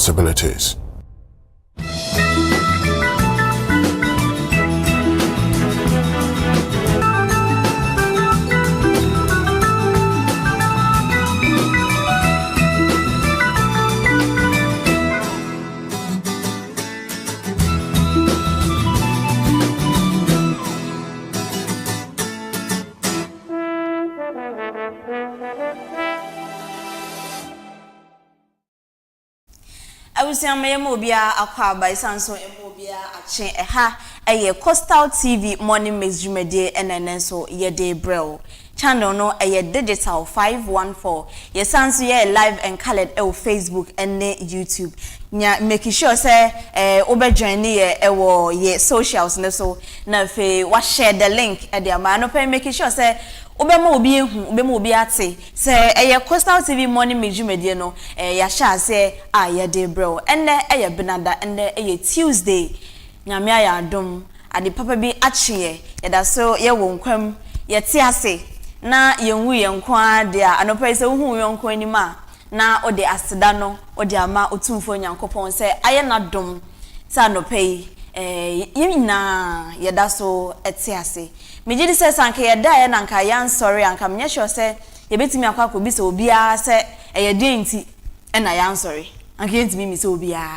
possibilities. I was saying, my mobia aqua by Sanso and Mobia action a Coastal TV morning mix jumede and then so ye day bro. Channel no a digital 514. Ye Sanso ye live and colored Facebook and YouTube. Nya making sure say obe join ye socials ne so na fe wa share the link at the man no making sure say obema obi ate se Coastal TV morning meju medie no ya sha se ye dey bro enne benada enne Tuesday nyame aya adom ade papa bi ache ye da so ye wonkwam ye te ase na yenwu ye nkwa de anopa se hu yonko anima na ode aseda no ode ama otumfo nyankopon se aye na dom sa no pay yina ye da so ete ase mejidi se sanke ye da ye nanka yan sorry anka menye sure se ye betimi akwa akobi se obia se ye de nti na yan sorry anka yentimi mi se obia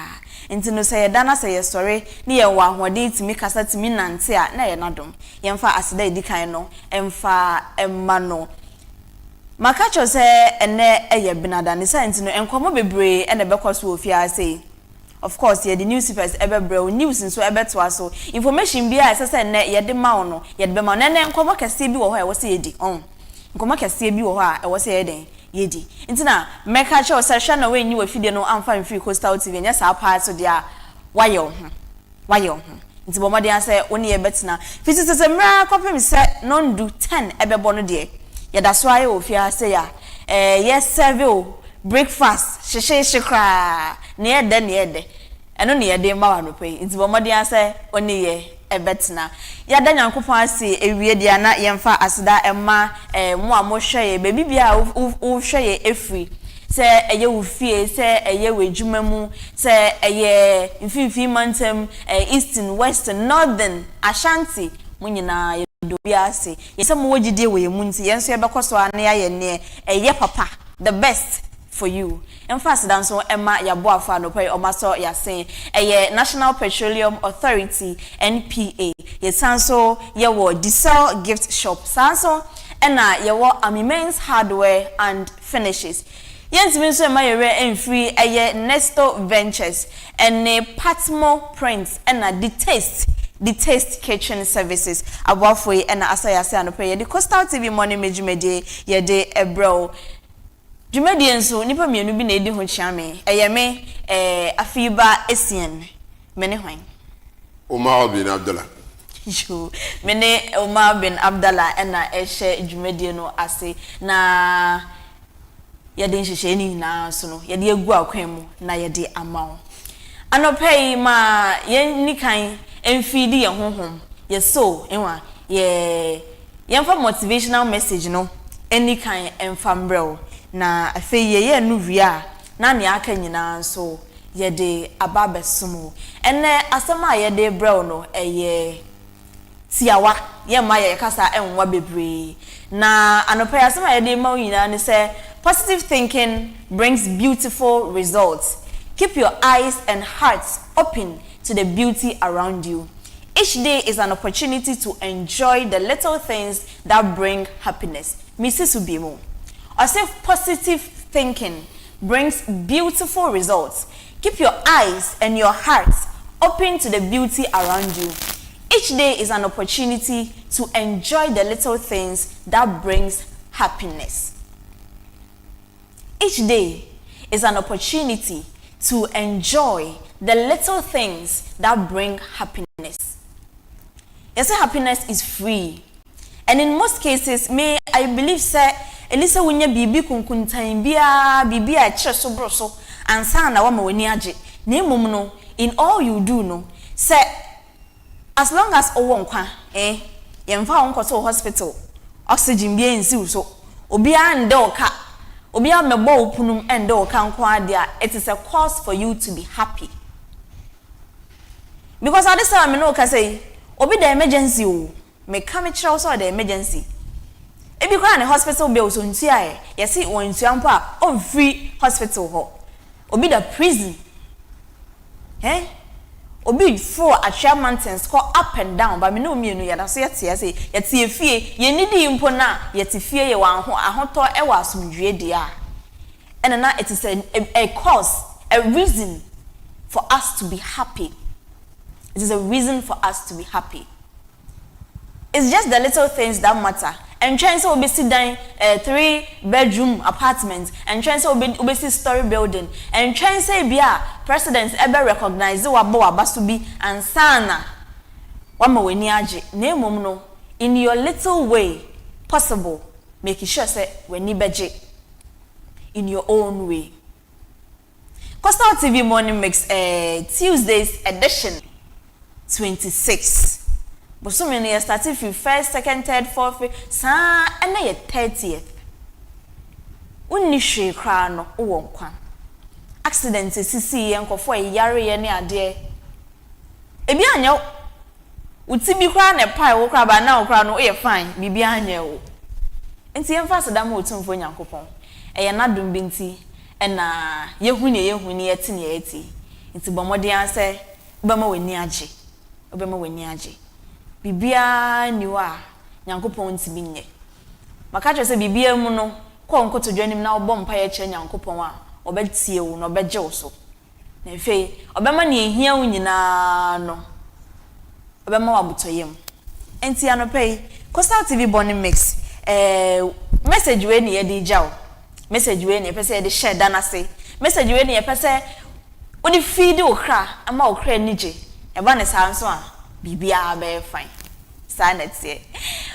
nti no se ye da na se ye sorry ne ye wa hode itimi kasa timi nante a na ye nadom ye mfa aseda edikan no emfa emma no makacho se ene ye benada ne se nti no enkomo bebre ene bekoso ofia se. Of course, ye the newspapers ebe bro news nso ebe to aso information bia esese na ye de ma no ye de be ma na nkomo kase bi wo ho e wo se ye di nkomo kase bi wo ho a e wo se ye den ye di ntina meka che o se hwa na we nyi wafide no amfa mfiri Coastal TV nya sa part so dia wayo nti bo mode ase woni ye betina fiti se mra kopem se non do 10 ebe bo no de ye da so aye ofia se ya yes serve breakfast shekra ne ede eno ne ede ma wa no pay nti bo mode ase oni ye ebetina ya da nyankopon ase ewie dia na yemfa aseda emma mo a mo hwe ye bebi bia wo hwe ye efri se eye wo fie se eye we dwumamu se eye mfimfi mantem eastern western northern ashanti munyina ye do bia ase yesem wo gidie we mu nti yenso ye bekoso ane ya ye ne eye papa the best for you. In fact, dan so Emma Yaboafa no pay omaso ya saying National Petroleum Authority NPA. Ye sanso ye wo diesel gift shop. Sanso ena ye wo Amimens Hardware and Finishes. Yens minso ma ye re free Nesto Ventures and Patmo Prints ena the taste kitchen services. Abwafwe ena asaya say no pay the Coastal TV money mejumede ye de ebro. Jumedian so nipa mienu bi na edi ho chiame me AFIBA ESSIEN mene hwan OMAR bin ABDULLAH yo mene OMAR bin ABDULLAH na ehye jumedian no ase na yede nhihye ni na so no yede egu akwan mu na yede amawo anopai ma yen nikan emfidi ye honhom ye so enwa ye yemfa motivational message no enikan emfambrel na afeye ye nu wia na ne aka nyina so ye de ababesumo ene asema ye de brew no tiawa ye ma ye kasa enwa bebre na anopa asema ye de ma nyina ne say positive thinking brings beautiful results. Keep your eyes and hearts open to the beauty around you. Each day is an opportunity to enjoy the little things that bring happiness. Mrs. Ubimo. As if positive thinking brings beautiful results. Keep your eyes and your hearts open to the beauty around you. Each day is an opportunity to enjoy the little things that brings happiness. Each day is an opportunity to enjoy the little things that bring happiness. Yes, happiness is free. And in most cases, I believe say Elisa wunya bibi kunkuntan bibi a kire so broso ansa na wa ma wani age na emom no in all you do no say as long as owo nkwa yemfa wonko to hospital oxygen bi ensi so obi ande oka Obi a mebo opunum ende o kan kwa dia, it is a cause for you to be happy. Because at this time, I know, say, obi the emergency, me come also the emergency. If you go in the hospital bills on TI, you see, when you are free hospital, obi the prison. Eh? Obi for a chair mountains go up and down, but me no me no ya so yet say yet fie ye need impo na yet fie ye wan ho ahoto e wa asomdwe dia. And now it is a cause, a reason for us to be happy. It is a reason for us to be happy. It's just the little things that matter. And trying to be sit down 3-bedroom apartment, and trying to be story building, and trying to say bia presidents ever recognize wabo abasubi and sana wama weni aje na emom no in your little way possible make sure say weni beje in your own way. Coastal TV Morning Mix Tuesday's edition 26. But so many years started from 1st, 2nd, 3rd, 4th, sa and na 30th. Unni hwe kra no wo nkwa. Accident sisi ye nkofo yare ye ne ade. Ebi anya uti bi kra na pai wo kra ba na wo kra no ye fine bibi anya wo. Enti ye mfa sedam otumfo nyankopon. Eye na dum bi nti na yehu ne yeti ne yeti. Enti bomode anse bema weni age. Obema weni age. Bibia niwa nyankopon ntimi nye. Maka che se bibia mu no ko nkoto dwanim na obom pa ye che nyankopon a obetie wo no obeje wo so. Na efe obema ne ehia wo nyina no obema wabutoyem. Enti anope Coastal TV Morning Mix message we ne ye di jaw. Message we ne pese ye de share danase. Message we ne ye pese wo di feed wo kra ama wo kra nije. E ba ne sa nso a bibia be fine. Sanete.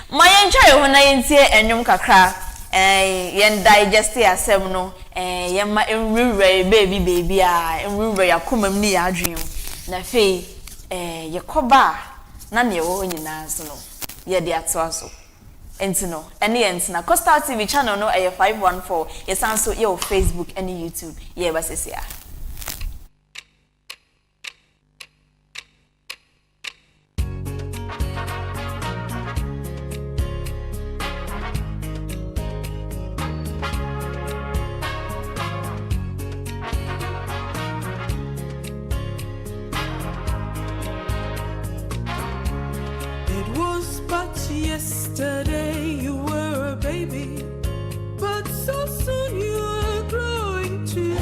My enjoy when I entie enyum kakra yen digest asem no yen ma enwure baby enwure yakomam ni adwen na fe yekoba na ne wo nyina so no ye de ato so enti no ene enti na Coastal TV channel no 514 ye sanso ye o Facebook and YouTube ye ba sesia. Yesterday you were a baby, but so soon you are growing too.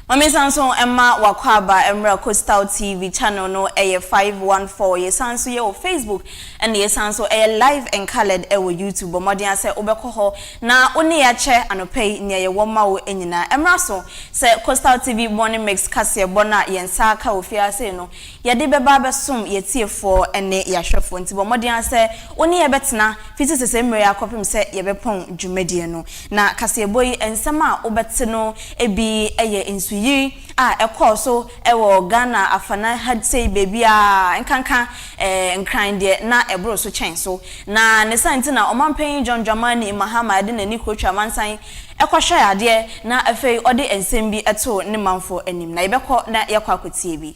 Mami Sanson Emma Wakwaba Emra Coastal TV channel no 514 ye sanso ye o Facebook and ye sanso live and colored YouTube modern say obekọ ho na oni ya che anopai ne ye woma wo enyina emra so say Coastal TV morning mix kase bona ye nsa ka ofia say no ye de beba besom ye tiefo ene ya hwefo nti bo modern say oni ye betena fiti sese emre ya kopim say ye bepon dwumadie no na kase boy ensema obete no ebi eye nsu yi ekọ so ewo Ghana afana had say baby nkanka nkran de na ebro so chen so na ne santi na omampan John Dramani Mahama de nani kotwa mansan ekọhwe ade na afei ode ensem bi eto ne manfo anim na yebekọ na yakọ akotie bi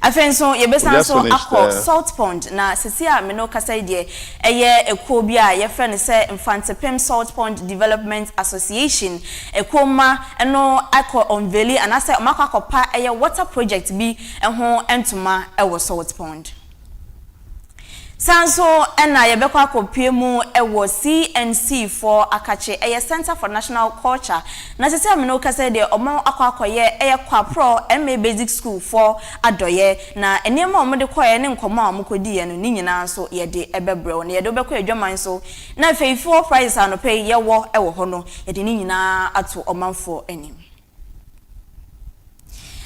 afenso yebesanso akọ Salt Pond na sesia meno kasai de eye ekuo bi a ye friend say Mfantepem Salt Pond Development Association ekoma eno akọ unveil anase omako akopa eye water project bi eho entuma ewo Salt Pond Sanso ena yebekwa akopie mu ewo CNC for Akache eye Center for National Culture na sese ameno kase de omo akwakoye eye kwapro MA Basic School for Adoye na enema omode koye ne nkomo amukodi ye no ni nyina so ye de ebebre na ye de obekwa adwaman so na feifo price anope ye wo ewo ho no ye de ni nyina ato omanfo anim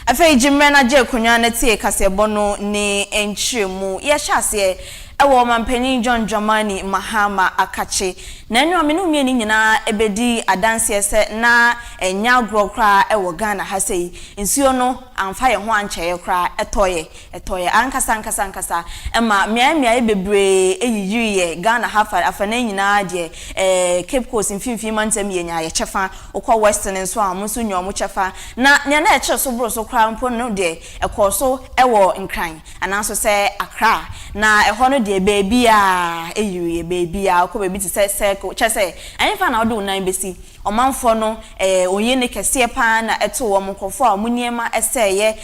afei jimre na je konwa na tie kase bono ni enchiremu ye hyase ewo mampanyin John Dramani Mahama Akache na enu amenu mieni nyina ebedi adanse se na enya grokra ewo Ghana ha sei nsuo no amfa ye ho ankyeye kra etoye ankasa ema mia ebebre eyiyiri ye Ghana ha afana nyina de Cape Coast mfimfim mantem ye nya ye chefa okwa western nso amuso nyomo chefa na nya na eche so bro so kra mpo no de ekoso ewo nkran ananso se Accra na eho no de baby eyiri baby okwa baby ti se chese anfa na odo nan besi omanfo no onye ne kese pa na eto wo mkofo a muniema eseye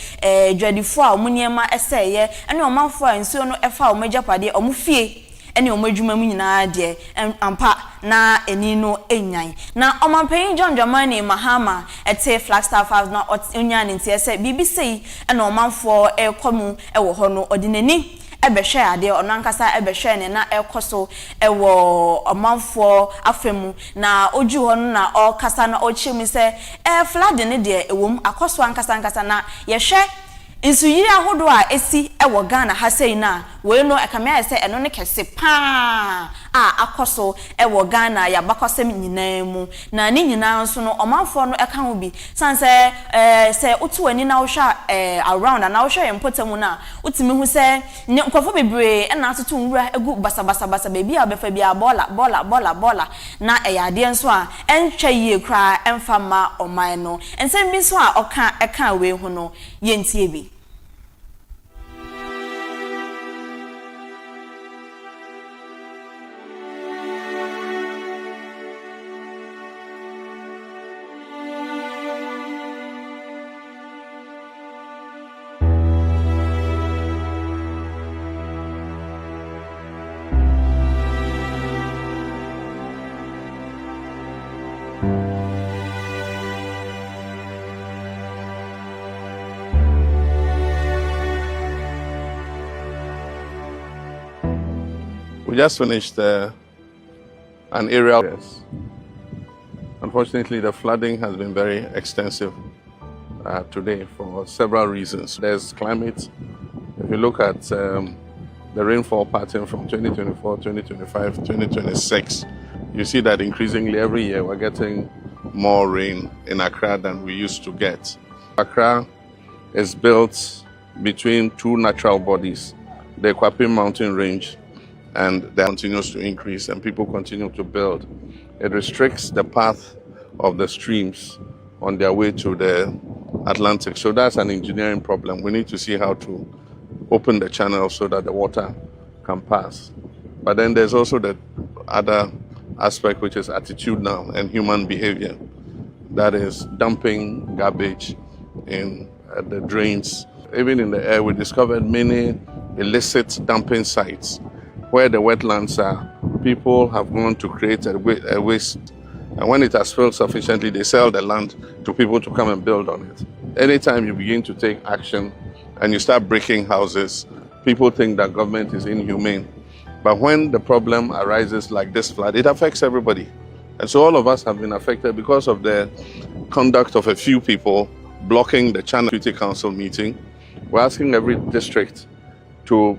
dwadifo a muniema eseye ene omanfo a nsuo no efa o magyapade omufie ene omadwuma mu nyina de ampa na eni no enyan na omampan John Dramani Mahama ete Flagstaff House na onyan ntie se BBC ene omanfo ekomu ewo ho no odinani ebehwe ade onankasa ebehwe ne na ekoso ewo omanfo afemu na oju ho na okasa na ochimi se flood ne de ewom akoso ankasa na yehwe insuyiri ahodo a esi ewo Ghana ha sei na we no ekamia se eno ne kese pa akoso ewo Ghana ya bakosem nyinaamu na ni nyinaa nso no omanfo no eka ho bi sanse se utu ani na wo hwa around na wo hwa empotamu na utimi hu se nkofo bebre na atoto nwura egu basa bebi a befa bia bola na eyade nso a entwa yie kra emfa ma oman no ensem bi nso a oka eka we hu no yentie bi We just finished an area. Yes. Unfortunately, the flooding has been very extensive today for several reasons. There's climate. If you look at the rainfall pattern from 2024, 2025, 2026, you see that increasingly every year we're getting more rain in Accra than we used to get. Accra is built between two natural bodies, the Kwapim mountain range, and that continues to increase and people continue to build. It restricts the path of the streams on their way to the Atlantic. So that's an engineering problem. We need to see how to open the channel so that the water can pass. But then there's also the other aspect, which is attitudinal and human behavior. That is dumping garbage in the drains. Even in the air, we discovered many illicit dumping sites where the wetlands are. People have gone to create a waste And when it has filled sufficiently, they sell the land to people to come and build on it. Anytime you begin to take action and you start breaking houses, people think that government is inhumane. But when the problem arises like this flood, it affects everybody. And so all of us have been affected because of the conduct of a few people blocking the Channel City Council meeting. We're asking every district to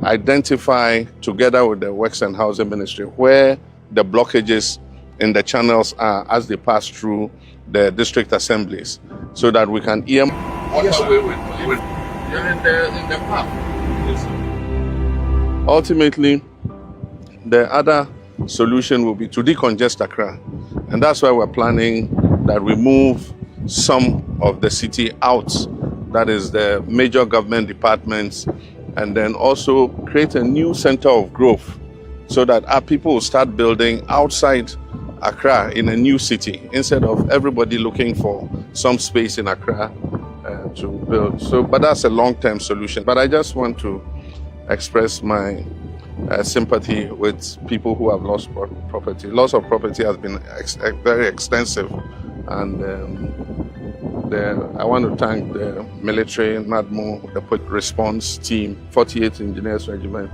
identify, together with the Works and Housing Ministry, where the blockages in the channels are as they pass through the district assemblies, so that we can waterway in the park. Ultimately, the other solution will be to decongest Accra, and that's why we're planning that we move some of the city out, that is the major government departments, and then also create a new center of growth so that our people will start building outside Accra in a new city instead of everybody looking for some space in Accra to build. So, but that's a long-term solution. But I just want to express my sympathy with people who have lost property. Loss of property has been very extensive, and I want to thank the military, NADMO, the response team, 48th Engineers Regiment,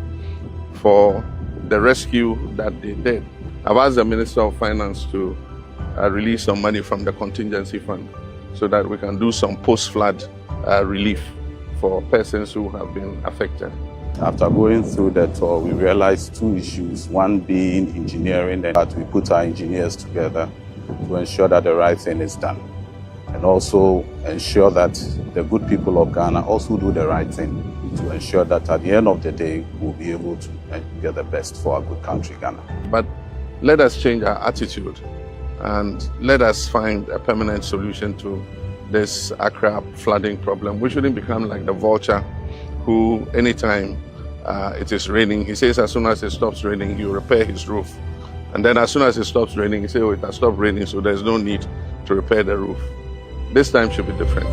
for the rescue that they did. I've asked the Minister of Finance to release some money from the contingency fund so that we can do some post-flood relief for persons who have been affected. After going through the tour, we realized two issues, one being engineering, and that we put our engineers together to ensure that the right thing is done, and also ensure that the good people of Ghana also do the right thing to ensure that at the end of the day, we'll be able to get the best for our good country, Ghana. But let us change our attitude and let us find a permanent solution to this Accra flooding problem. We shouldn't become like the vulture who, anytime it is raining, he says as soon as it stops raining, you repair his roof. And then as soon as it stops raining, he says, oh, it has stopped raining, so there's no need to repair the roof. This time should be different.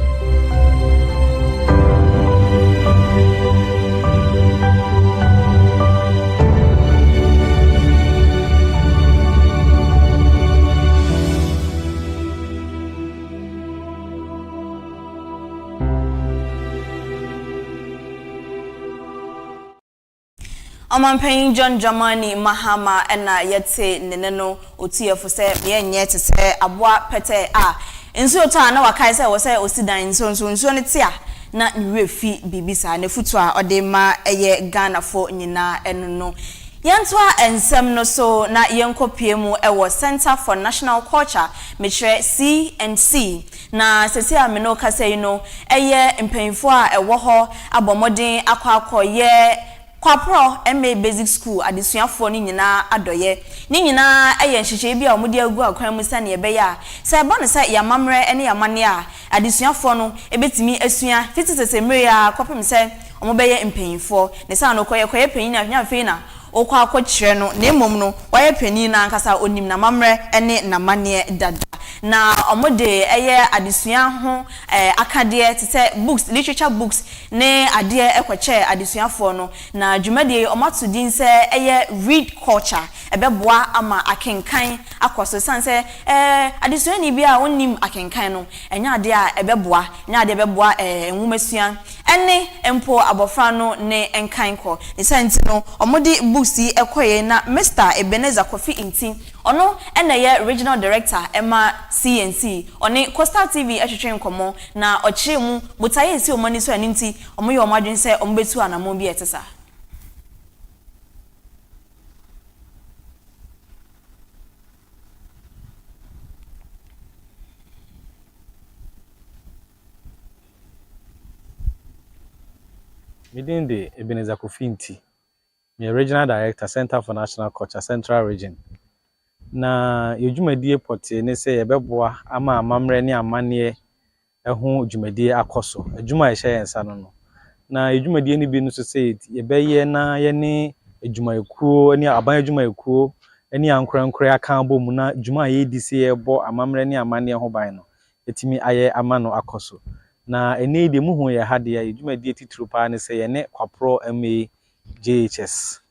Omanpain John Jamani Mahama ena yete neneno otiefo se yenye te se aboa pete a nso to na wakai se wo se osidan nso ne tia na nwefi bibisa ne futu a ode ma eye Ghana fo nyina eno no yantoa ensem no so na yenkopie mu ewo Center for National Culture metre CNC na sesi ameno kase no eye mpanyfo a ewo ho abomodin akwakoye Kwapro MA Basic School adesuafo ni nyina adoye ni nyina eye nhyehyɛ bi a omudi agu akwan mu sane ebe ya se ba no se ya mamre ene ya mane a adesuafo no ebetimi asua titisese mmere ya kwapem se omobeye mpanyinfo ne sa no koye panyin na hwa fe na okwa akokyere no na emom no waye panyin na ankasa onim na mamre ene na mane dada na omode eye adesua ho akade tete books literature books ne ade ekwache adesuafo no na dwumade omatudin se eye read culture ebeboa ama akenkan akoso sanse adesua ni bia onim akenkan no enya ade a ebeboa nya ade ebeboa enwumasua ene empo abofra no ne enkan ko nisanti no omode books yi ekoye na Mr. Ebenezer Kofi Inti ono ena ye regional director Emma CNC oni Coastal TV atwetwe nkomo na ochire mu botaye esi omani so aninti omoye omadwen se ombetu anamo bi etesa Midin de Ebenezer Kofi Inti me regional director Center for National Culture Central Region na yedwumadie pote ne se yebeboa ama amamre ne amane eho dwumadie akoso adwuma ehye yensa no na yedwumadie ne bi no so se yebeye na ye ne adwumayekuo ne aban adwumayekuo ne ankorankora aka bom na dwuma ye di se yebo amamre ne amane ho ban no etimi aye amano akoso na ene de muhu ye hade ya yedwumadie titiro pa ne se ye ne kwapro ma JHS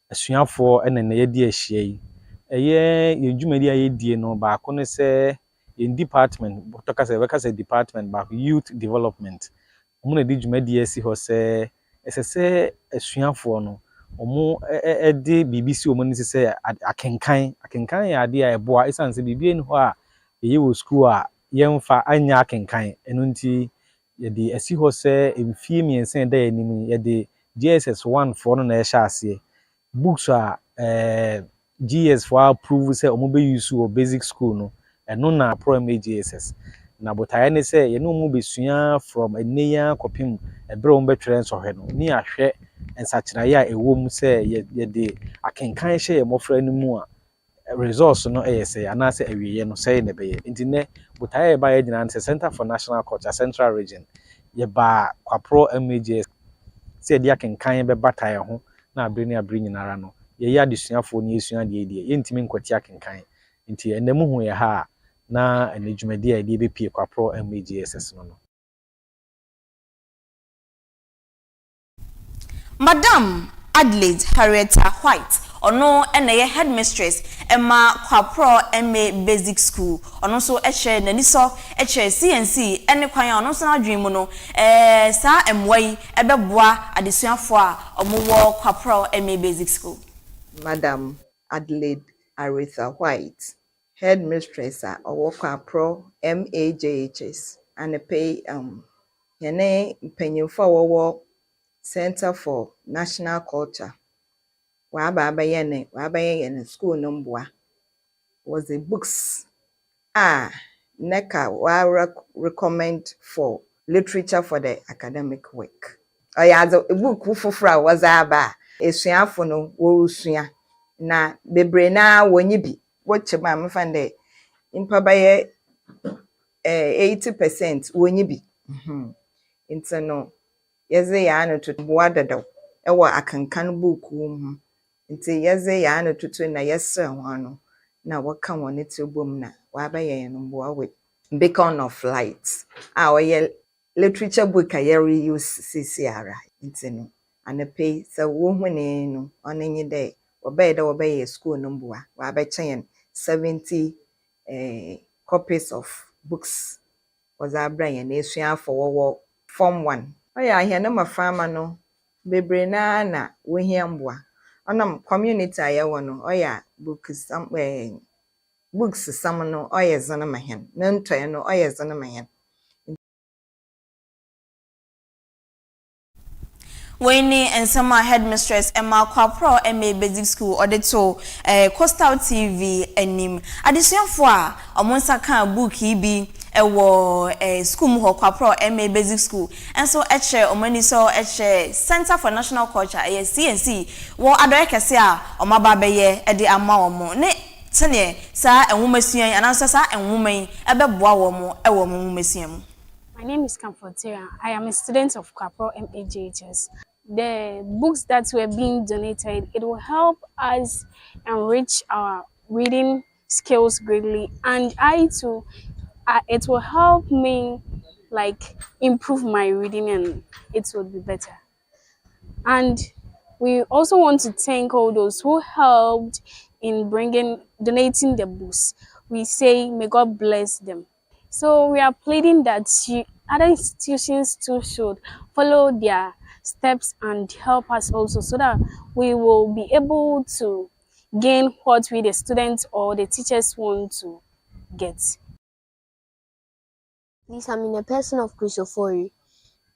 asuafo ene na ye di ahia yi ye dwumadi aye die no ba ko ne se in department botoka se beka se department ba youth development omo na di dwumadi asi ho se esese asuafo no omo de BBC omo ni se akenkan ya ade a eboa isan se bibie ni ho a ye wo school a yemfa anya akenkan eno nti ye de asi ho se emfie miensen da anim ye de JSS 1 for no na ye sha ase books a GS for approve say omo be use o basic school no eno na pro MJSS na botaye ne say ye no mu besua from eneya kopim ebre omo betwere nsohwe no ni ahwe ensachiraye a ewo mu say ye de akenkan hye ye mofra no mu a resource no say anase awiye no say ne beye intine botaye ba ye gina say Center for National Culture Central Region ye ba kwapro MJS say dia akenkan be bataye ho na abre nyinara no ye ya desuafo ni esua de ye ntimi nkwati akenkan nti enemu hu ye ha na enedwumadi a de be pie kwapro MJSS no. Madam Adelaide Harrieta White ono ene ye headmistress Emma Kwapro MA Basic School ono so eche naniso eche CNC ene kwan ono so na dwen mu no sa emwai ebeboa adesuafo a omowo Kwapro MA Basic School. Madam Adelaide Harrieta White, headmistress at Kwapro MAJHS, and pay yene penyimfo Center for National Culture. Wabaye school number was the books. NECA recommend for literature for the academic work. The book fufura was aba esuafo no wo sua na bebre na wonyi bi woche ma mfande impa baye 80% wonyi bi nti no yeze ya no to boa dadaw ewo akankan book wo nti yeze ya no tutu na yesre ho no na waka woni tebom na wa baye no boa we beacon of light oye literature book a reuse CCR nti no anape so wo hune no onenyi dey obey school no boa wa be chen 70 copies of books was abran na esuafo wo form 1 oya ahia na mafama no bebre na wo hia mboa onam community ayewo no oya books some no oya zana mahen na ntoye no oya zana mahen. Winnie and Summer headmistress Emma Kwapro MA Basic School auditor Coastal TV enim adesuafo a omonsa kan book bi ewo school mu Kwapro MA Basic School enso eche omani so eche Center for National Culture CNC wo adoye kese a omaba beye e de ama omo ne tene sa enwomasuan anansa sa enwoman ebeboa wo mo ewo mo nwomasuan mu. My name is Comfortera. I am a student of Kwapro MAJHS. The books that were being donated, it will help us enrich our reading skills greatly, and it will help me improve my reading, and it will be better. And we also want to thank all those who helped in donating the books. We say, may God bless them. So we are pleading that other institutions too should follow their steps and help us also, so that we will be able to gain what we, the students or the teachers, want to get. Please, I'm in a person of Christopher,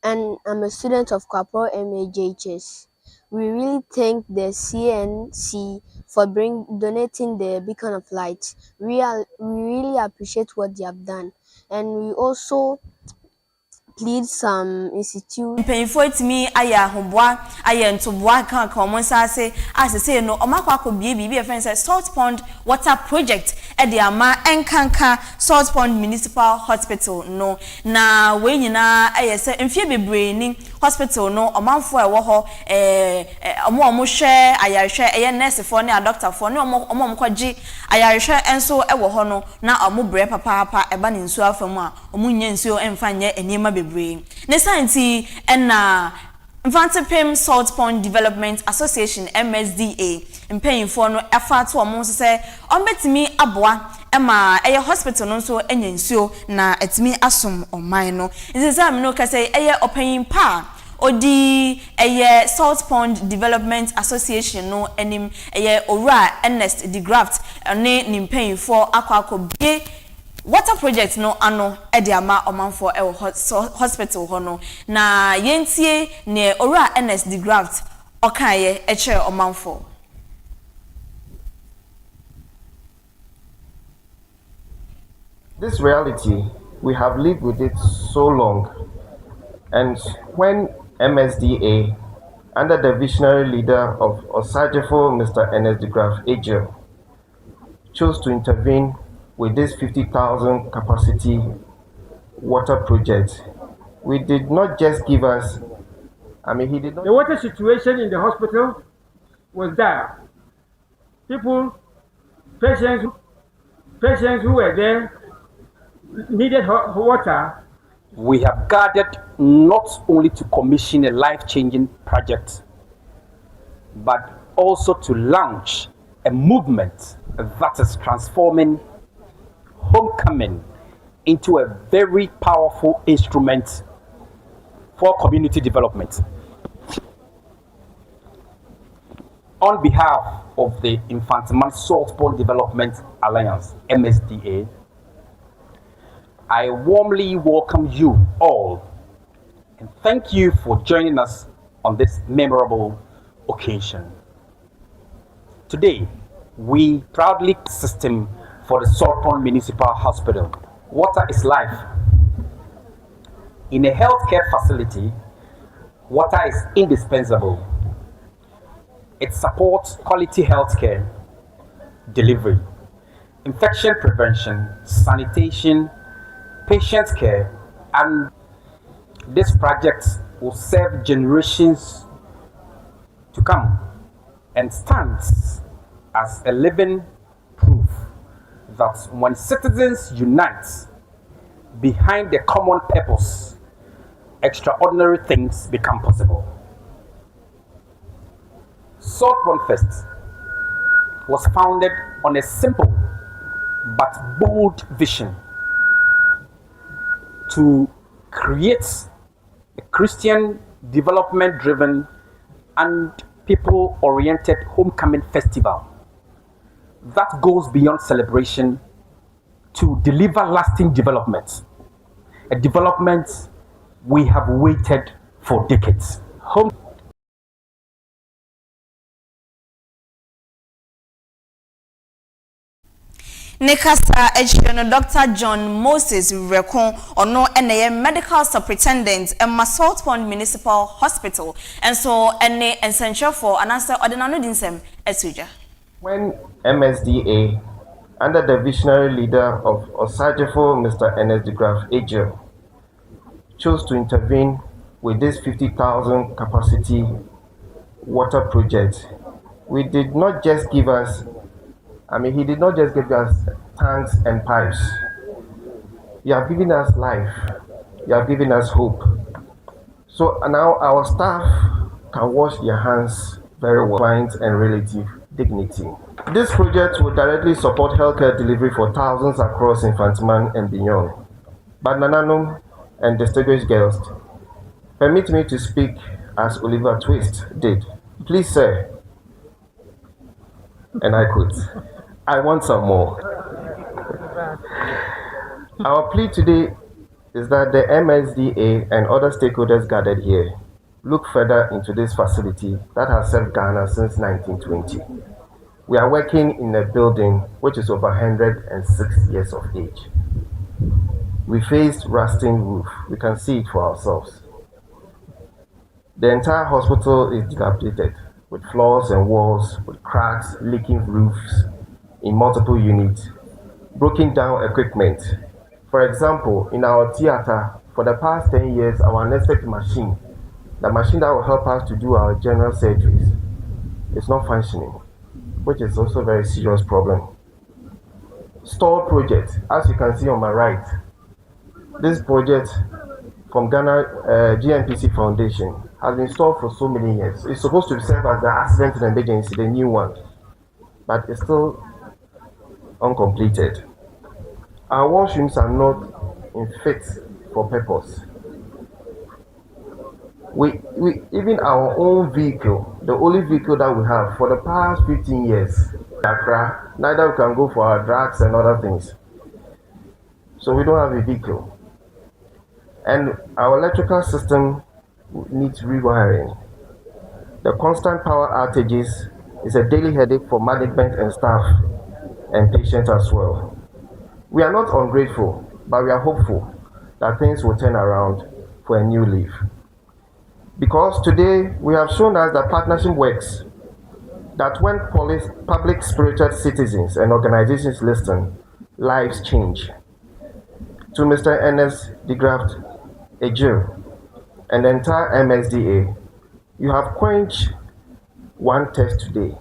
and I'm a student of Kwapro MAJHS. We really thank the CNC for donating the Beacon of Light. We really appreciate what they have done. And we also plead some institute. Painful to me, aya homboa, aya ntoboa kan omonsa ase asese no omakwa ko bie a friend say Salt Pond Water Project e de ama enkanka Salt Pond Municipal Hospital no na we nyina aya se mfie bebre ni hospital no omanfo e wo ho omo hwe ayarhwe eye nurse fo ne a doctor fo ne omo kwaji ayarhwe enso e wo ho no na omo bre papa eba ne nsu afamu a omo nya nsu emfa nya enima bebre ne santi na Mfantepem Salt Pond Development Association MSDA mpanyinfo no efa to omo so say ombetimi aboa ema eye hospital no so enyansuo na etimi asom oman no nzisa me no ka say eye opanyin pa odi eye Salt Pond Development Association no enim eye Owura Ernest de Graft ne ni mpanyinfo akwa water project no ano ediama omanfo e hospital ho no na yentie ne Owura Ernest de Graft okaye e chere omanfo. This reality, we have lived with it so long, and when MSDA, under the visionary leader of Osajefo Mr. Ernest de Graft Agel, chose to intervene with this 50,000 capacity water project, we did not just give us, he did not. The water situation in the hospital was dire. Patients who were there needed water. We have gathered not only to commission a life-changing project, but also to launch a movement that is transforming homecoming into a very powerful instrument for community development. On behalf of the Infantiman Salt Pond Development Alliance, MSDA, I warmly welcome you all and thank you for joining us on this memorable occasion. Today, we proudly system for the Salt Pond Municipal Hospital. Water is life. In a healthcare facility, water is indispensable. It supports quality healthcare delivery, infection prevention, sanitation, patient care, and this project will serve generations to come and stands as a living proof that when citizens unite behind the common purpose, extraordinary things become possible. Salt Pond Fest was founded on a simple but bold vision to create a Christian development-driven and people-oriented homecoming festival that goes beyond celebration to deliver lasting development, a development we have waited for decades. Nekasa Echiono Dr. John Moses Rekon ono ene medical superintendent Emma Salt Pond Municipal Hospital and so ene essential for anasa ordinano dinsem esuja. When MSDA, under the visionary leader of Osajefo Mr. Ernest de Graft Agel, chose to intervene with this 50,000 capacity water project, we did not just give us he did not just give us tanks and pipes. He has given us life. He has given us hope. So now our staff can wash their hands very well, clients and relative dignity. This project will directly support healthcare delivery for thousands across Infantiman and beyond. But Nananum and distinguished guests, permit me to speak as Oliver Twist did. Please, sir, and I quote, I want some more. Our plea today is that the MSDA and other stakeholders gathered here look further into this facility that has served Ghana since 1920. We are working in a building which is over 106 years of age. We faced rusting roof. We can see it for ourselves. The entire hospital is dilapidated, with floors and walls, with cracks, leaking roofs in multiple units, broken down equipment. For example, in our theater, for the past 10 years, our anesthetic machine, the machine that will help us to do our general surgeries, is not functioning, which is also a very serious problem. Store project, as you can see on my right, this project from Ghana GNPC Foundation has been stalled for so many years. It's supposed to serve as the accident and emergency, the new one, but it's still uncompleted. Our washrooms are not in fit for purpose. We even our own vehicle, the only vehicle that we have for the past 15 years, Accra, neither we can go for our drugs and other things. So we don't have a vehicle. And our electrical system needs rewiring. The constant power outages is a daily headache for management and staff and patients as well. We are not ungrateful, but we are hopeful that things will turn around for a new leaf. Because today we have shown us that partnership works, that when public spirited citizens and organizations listen, lives change. To Mr. Ernest de Graft Ejil and the entire MSDA, you have quenched one test today.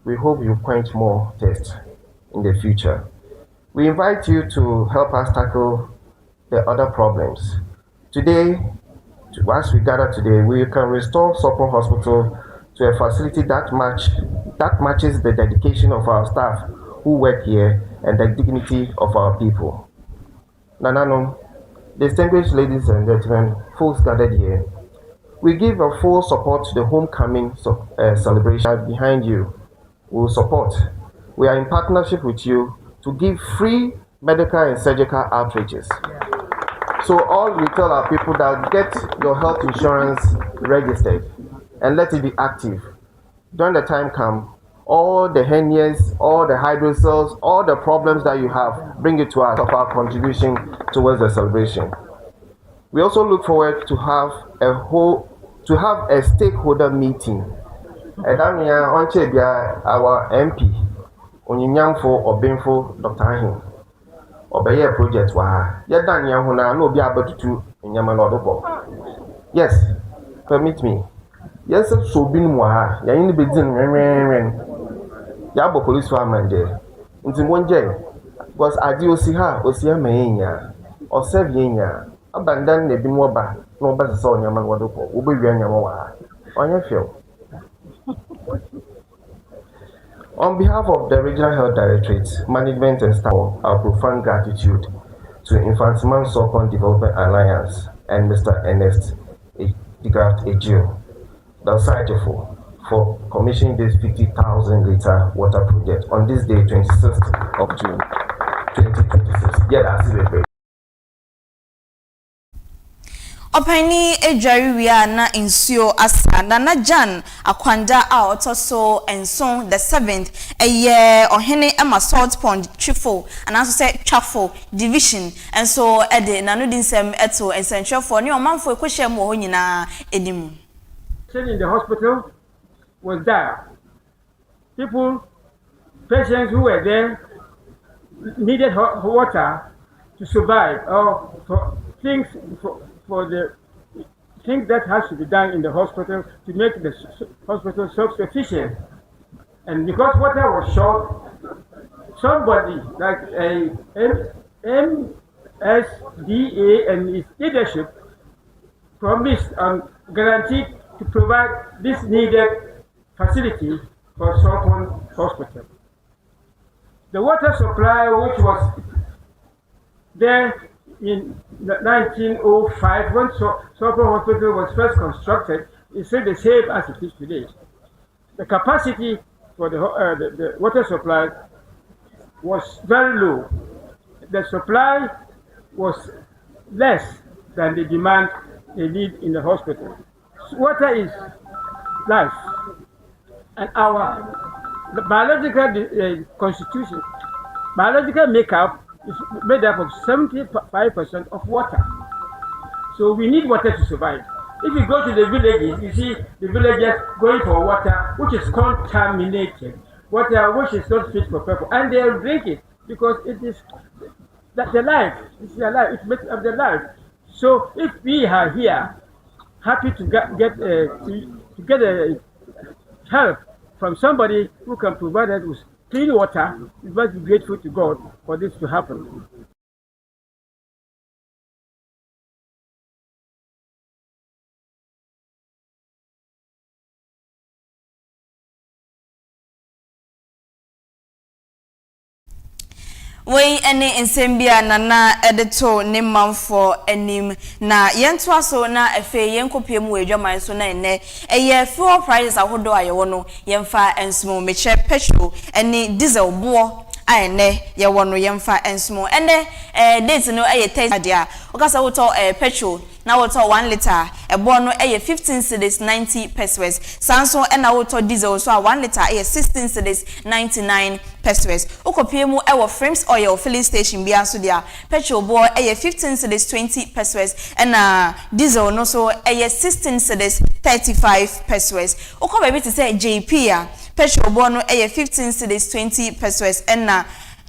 We hope you quench more tests in the future. We invite you to help us tackle the other problems. Today, as we gather today, we can restore Sopon Hospital to a facility that matches the dedication of our staff who work here and the dignity of our people. Nananom, distinguished ladies and gentlemen, folks gathered here, we give a full support to the homecoming celebration behind you. We will support. We are in partnership with you to give free medical and surgical outreaches. So all we tell our people that get your health insurance registered and let it be active. During the time come, all the hernias, all the hydrocele, all the problems that you have, bring it to us of our contribution towards the celebration. We also look forward to have a stakeholder meeting. Edamia Onchebia, our MP, Onyinyamfo Obinfo Dr. Ahim. Obeye project wa. Yedanya huna no bi abatutu nyama na odopo. Yes, permit me. Yes, so bin mu ha. Ya yin be din renren. Ya bo police fireman there. Nti monje because adi osi ha, osi amenya. O serve yenya. Abandan na bi mu oba, na oba se nyama na odopo. Wo be wi nyama wa ha. Onye feel. On behalf of the Regional Health Directorate, management and staff, our profound gratitude to Infantiman Sopon Development Alliance and Mr. Ernest de Graft Ejil, the Saitofo, for commissioning this 50,000 liter water project on this day, 26th of June, 2026. Yeah, that's it. Opani ejariwia na insio asa na Jan akwanda a otoso enson the 7th eye ohene Emma Salt Pond Chifo and also say Chafo division and so ede nanu dinsem eto essential for ni omanfo ekwehye mo ho nyina edimu. In the hospital was there. Patients who were there needed water to survive or for things for the things that has to be done in the hospital to make the hospital self-sufficient. And because water was short, somebody like a MSDA and its leadership promised and guaranteed to provide this needed facility for Sopon Hospital. The water supply, which was there in 1905, when Sopon Hospital was first constructed, is still the same as it is today. The capacity for the water supply was very low. The supply was less than the demand they need in the hospital. Water is life, and our biological constitution, biological makeup is made up of 75% of water. So we need water to survive. If you go to the villages, you see the villagers going for water which is contaminated, water which is not fit for purpose, and they drink it because it is that's the life. It's their life. It makes up their life. So if we are here, happy to get help from somebody who can provide us with clean water, we must be grateful to God for this to happen. Wey ene nsembia nana edeto ne manfo enim na yento aso na efe yenkopie mu edwaman so na ene eye fuel prices ahodo ayewo no yemfa ensmo meche petrol ene diesel bo a ene yewo no yemfa ensmo ene date no eye Thursday a okasa woto petrol na woto 1 liter ebo no eye 15 cedis 90 pesos sanso ena woto diesel so a 1 liter eye 16 cedis 99 pesos okopie mu ewo frames oil filling station bia so dia petrol bo eye 15 cedis 20 pesos ena diesel no so eye 16 cedis 35 pesos okoba bi te say JP a petrol bo no eye 15 cedis 20 pesos ena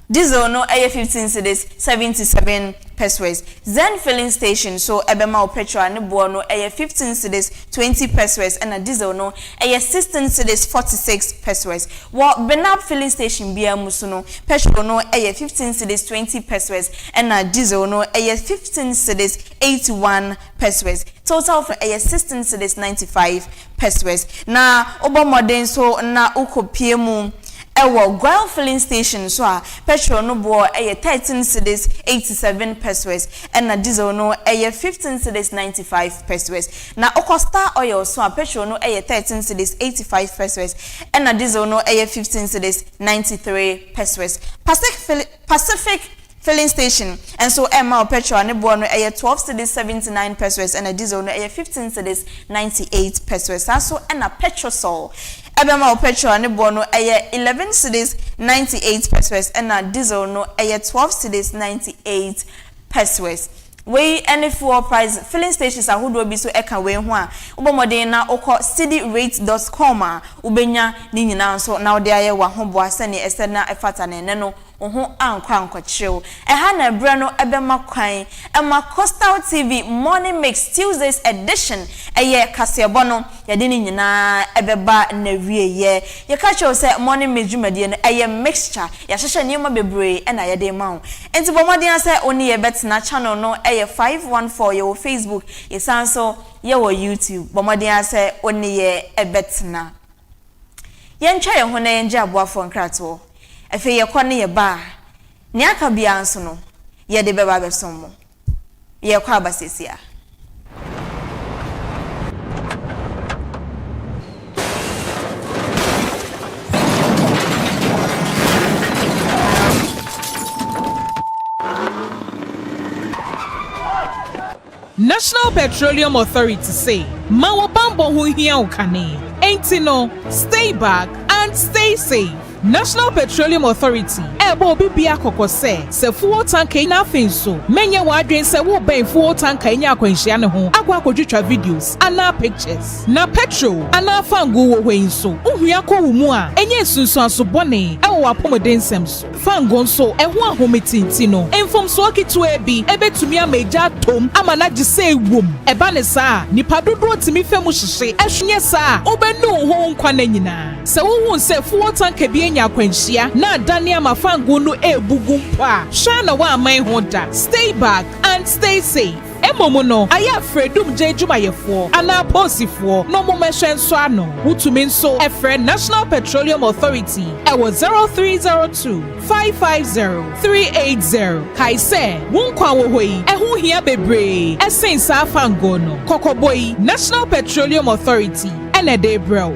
diesel no eye 15 cedis 77 pesos. Zen filling station so ebema petrol ne bo no eye 15 cedis 20 pesos and a diesel no eye 16 cedis 46 pesos. Wo Benab filling station bia muso no petrol no eye 15 cedis 20 pesos and a diesel no eye 15 cedis 81 pesos. Total for eye 16 cedis 95 pesos. Na obo modern so na ukopie mu ewo Guile filling station so a petrol no bo eye 13 cedis 87 pesos and na diesel no eye 15 cedis 95 pesos na Ocosta oil so a petrol no eye 13 cedis 85 pesos and na diesel no eye 15 cedis 93 pesos. Pacific filling station and so ML petrol ne bo no eye 12 cedis 79 pesos and a diesel no eye 15 cedis 98 pesos also and a petrosol ebema petrol ne bo no eye 11 cedis 98 pesos and a diesel no eye 12 cedis 98 pesos. We any fuel price filling stations ahodo bi so eka we ho a ubomodin na okọ cityrate.com a ubenya ni nyina so na ode aye wa ho bo asane esena efata ne no oho ankwa chill eha na bra no ebema kwan ema Coastal TV Morning Mix Tuesdays edition eye kasebo no yade ni nyina ebeba na wieye ye ka cho say Morning Mix dwumade no eye mixture ya hyehye niema bebre na yade ma ho enti bomodin say oni ye betna channel no eye 514 ye wo Facebook ye sanso ye wo YouTube bomodin say oni ye ebetna yencha ye ho na yenja aboafo nkrato efe ye kwa ne ye ba ni aka bia nso no ye de beba besom mo ye kwa abasesia National Petroleum Authority say mawo bambo hu hia ukane enti no stay back and stay safe. National Petroleum Authority ebo bibia kokose se fuel tanker na finso menye wadwen se wo ben fuel tanker nya akwanhia ne ho akwadwetwa videos ana pictures na petrol ana fango wo hwenso uhua ko wumu a enye sunsun asobone ewo apomeden sems fango nso eho ahometinti no enfomso akitu ebi ebetumi ameja tom amana gise ewom eba ne saa nipa dodo timi femu hyehye ehwenye saa obenu ho nkwa na nyina se wo hu se fuel tanker bi nya akwanhia na Daniel mafango no ebugu mpa shana wa aman ho da stay back and stay safe. Emomo no aya fredum jejumayefo ana posifo no momehwe nso ano wutumi nso efre National Petroleum Authority ewo 0302 550 380 kaise wonkwa wo hoi ehu hia bebre esensa afango no kokoboi National Petroleum Authority enede bro.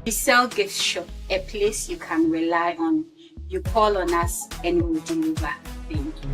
We sell gift shop, a place you can rely on. You call on us and we'll deliver. Thank you.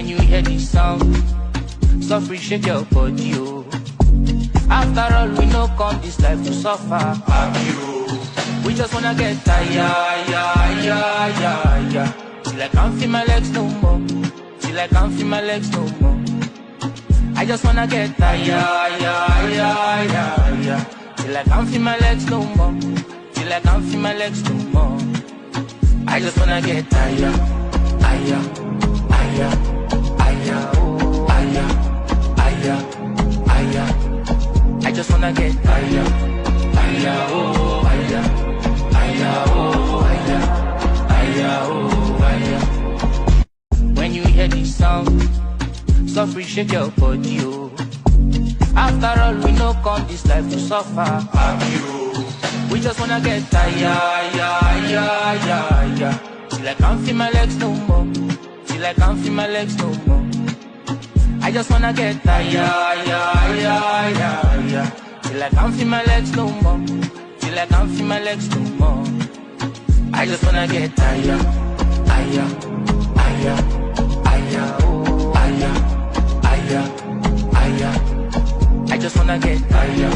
When you hear this sound, so appreciate your body, oh. After all, we know come this life to suffer. We just wanna get tired, till I can't feel my legs no more. Till I can't feel my legs no more. I just wanna get tired, till I can't feel my legs no more. Till I can't feel my legs no more. I just wanna get tired, oh, I just wanna get tired, When you hear this sound, so appreciate your body, oh. After all, we know come this life to suffer. We just wanna get tired, till I can't feel my legs no more. Till I can't feel my legs no more. I just wanna get tired, till I can't feel my legs no more. Till I can't feel my legs no more. I just wanna get tired, I just wanna get tired,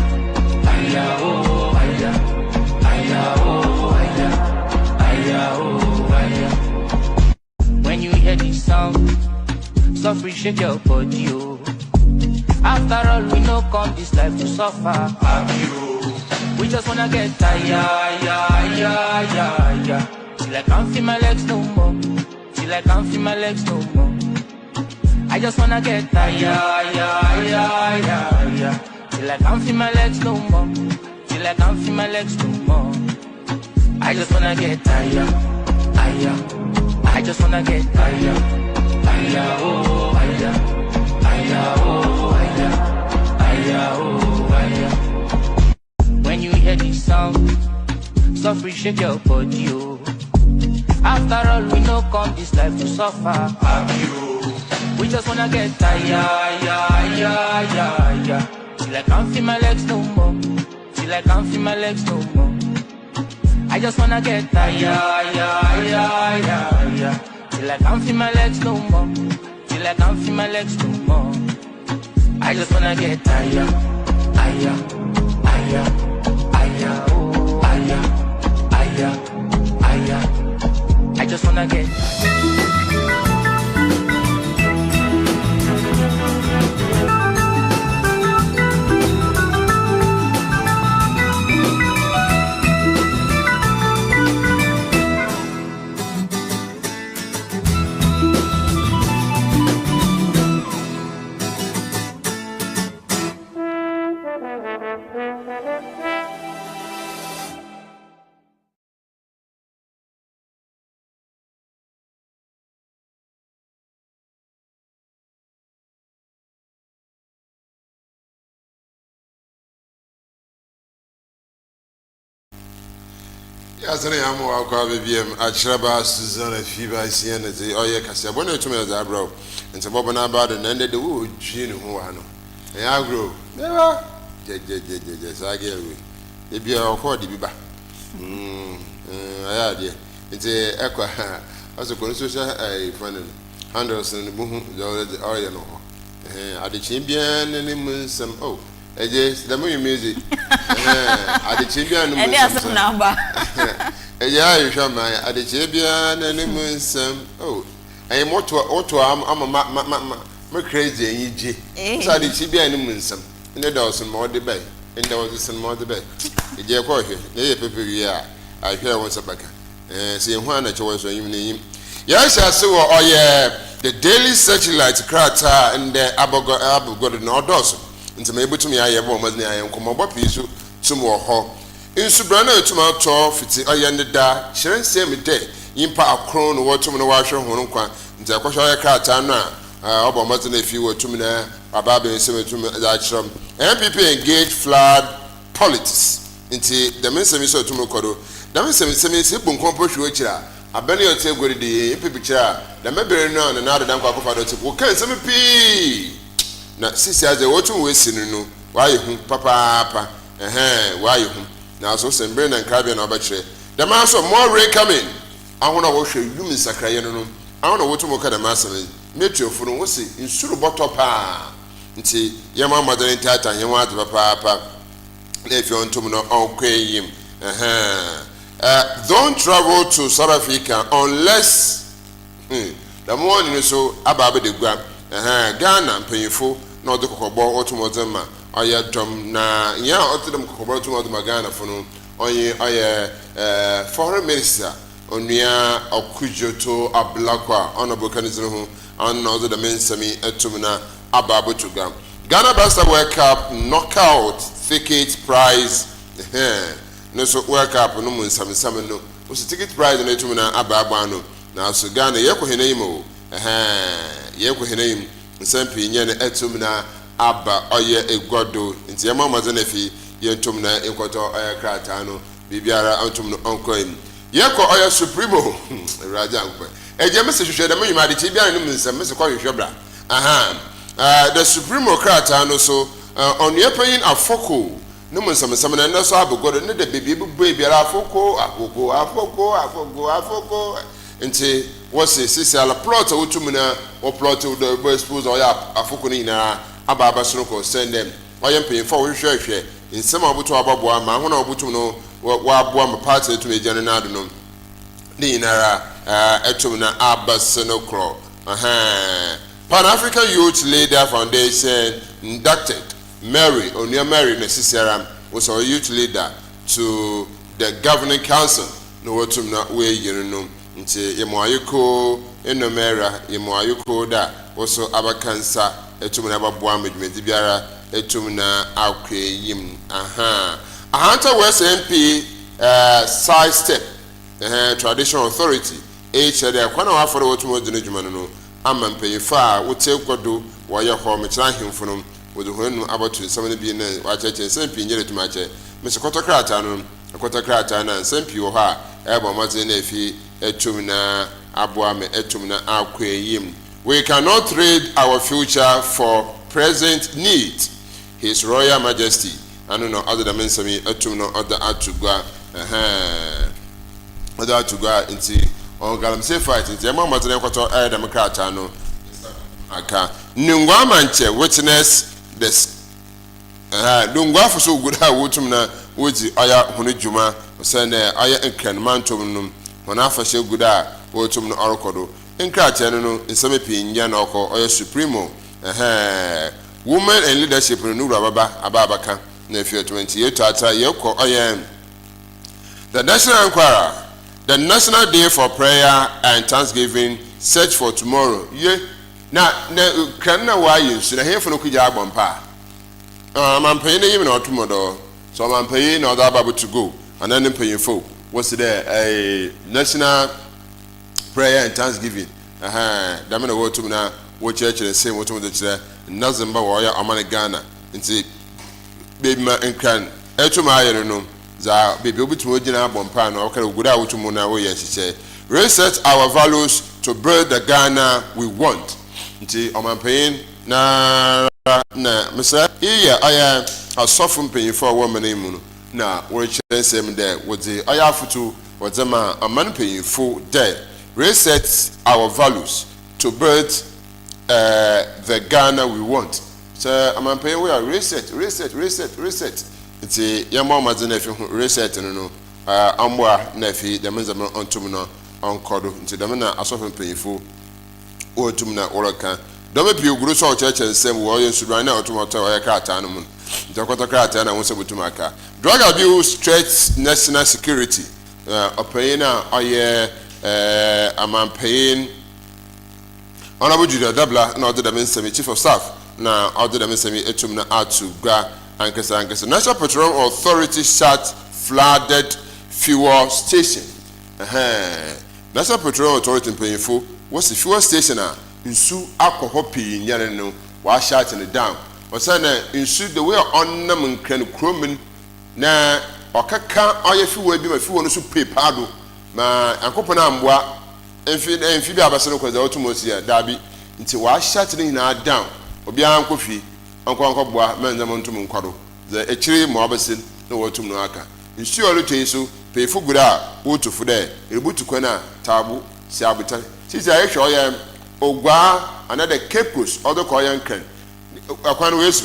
When you hear this sound, so appreciate your body, oh. After all, we know come this life to suffer. We just wanna get tired, till I can't feel my legs no more. Till I can't feel my legs no more. I just wanna get tired, till I can't feel my legs no more. Till I can't feel my legs no more. I just wanna get tired, I just wanna get tired, When you hear this sound, so appreciate your body, oh. After all, we know come this life to suffer. We just wanna get tired, till I can't feel my legs no more. Till I can't feel my legs no more. I just wanna get tired, till I can't feel my legs no more. Till I can't feel my legs no more. I just wanna get tired, I just wanna get Yasane yamu akwa BBM achiraba Susan AFIBA ESSIEN the oye kase bona tumi za bro nti bobo na ba de nende de wo twi ne ho wa no ya agro never je sage we e bia okọ de biba aya de nti ekwa aso ko social fan handles ne buhu the oye no ho adechi bia ne munsam oh eje the music adechi bia ne munsam yeah, you shall my Adechebia and Nimusam. Oh, I am what I'm crazy and ye. So Adechebia and Nimusam. And there was some more debate. And there was some more debate. The dear Corky, the paper, I hear once a backer. See one at yours when you name. Yes, I saw, oh, yeah, the daily satellite crata and the Abu got an ordos. And to me, to me, I have almost near I am come up piece to more hall. In Subrana to my tour, fitty ayanda da, sharing same day, impa a crown or to the washer honqua, and the Aquasha Catana, Obama, if you were to me, a baby and semi to that shrum. MPP engaged flood politics into the Mensemiso to Mokodo. The Mensemi Sipun Compost Witcher, a belly or take with the picture, the member known another than Quackfado to Wokan Semi P. Now, sister, as a watching wasting, why you, papa, why you? Now, so some brain and cabin or battery. The mass of more rain coming. I want to wash you, Sakayano. I want to watch more kind of master. metro funu wo se nsuru botto pa nti yema madane tata yema ade papa na efi ontum no onkwen don't travel to South Africa unless the morning so ababe de gua Ghana mpanyifo na ode kokobọ otumodema oya dom na ya otedem kokobọ otumodema Ghana fo no oye foreign minister onua okujoto ablakwa honorable kanizero ho on ode the mensami etumna ababe to gam Ghana Basta World Cup knockout ticket prize no so World Cup no mun sam no o ticket prize no etumna ababa no na so Ghana yekọ henayimo yekọ henayim nsampi nye na etumna aba oye egwado nti yema mazana fi yentumna enkoto oye krata no bibiara antumno onkoim yekọ oye supremo raja nkwe eje mese hwehwe da manyima de biara no nsam mese kwa hwehwe bra the supremo krata no so onuepayin afoko no nsam na so abugodo ne de bebi biara afoko nti wose sisi ala plot wotumuna o plot do bo expose o ya afoko ni na aba soro ko send them oye mpin for we hwehwe nsem abuto ababoa ma ho na obutum no wa aboa ma party etum ejane na ado no ni na etum na abaseno kro Pan African Youth Leader Foundation inducted Mary na sisiaram was our youth leader to the governing council no wotum na we yinu nti yemoayiko enomera yemoayiko da woso abakansa etum na baboa medmedi biara etum na akweyim Ahanta West MP side step traditional authority HDA kwana waforo wotum odine dwuma no ama mpanyifa wote kodo woye ho mekira hemfunom wodo honu abatu nsam bi na wacheche nsampi nyere tumache mesekoto krata no koto krata na nsampi wo ha ebo maze na efi etum na aboa me etum na akweyim. We cannot trade our future for present need. His Royal Majesty anu no other dimensami etum no other atugwa other atugwa nti on galamse fight nti ema maze na koto democrat no aka nungwa manche witness this nungwa for so good ha wotum na woji aya hunu juma sene aya enkan mantom num hona afashe guda wotum no orokodo enkrache no nsame pinya na oko oya supremo women and leadership no nura baba ababaka na efie 28 ata yeko oya the national inquirer, the national day for prayer and thanksgiving search for tomorrow ye na kan na wa yesu na hefo no kugya agbompa mampayin na yim na otomodo so mampayin na oda babu to go and then payin fo was there a national prayer and thanksgiving da me na wotum na wo church na same wotum de kire nazamba wo ya amane Ghana nti baby ma enkan etuma ayere no za baby obitum ogina agbompa na okere oguda wotum na wo ye hyeche reset our values to build the Ghana we want nti omampayin na mesa iya aya asofu mpanyifo wo manemu no na wo kire nsem de wodi aya afutu wozema aman mpanyifo de reset our values to build the Ghana we want. So amampayin we are reset nti yamo mazena fi reset no amwa na fi de menzama ontum no onkodo nti de na asofu mpanyifo otum na oroka dome pi oguru so cheche nsem wo yensuran na otum oto wo krata no mun ntakota krata na wonse butum aka drug abuse threats national security opayin na oye amampayin honorable Julia Dabla na odeda mensemi chief of staff na odeda mensemi etum na atugwa ankesa National Petroleum Authority shut flooded fuel station National Petroleum Authority mpanyifo what's the fuel station nsu akọhọ pii nyare no wa shut it down wasana nsu the way on nam nkran kromin na okaka oye fiwo bi ma fiwo no so pepado ma ankopona amboa enfi bi abase no kwaza otumosi ya dabi nti wa shut it na down obi ankofi anko boa menza montum nkwado the echiri mo abasin no wotum no aka nsu oluto so pefugura wotufu de ebutu kwana tabu si abuta sisi ayehwe oye ogwa another Cape Coast other koyan kan akwan wesu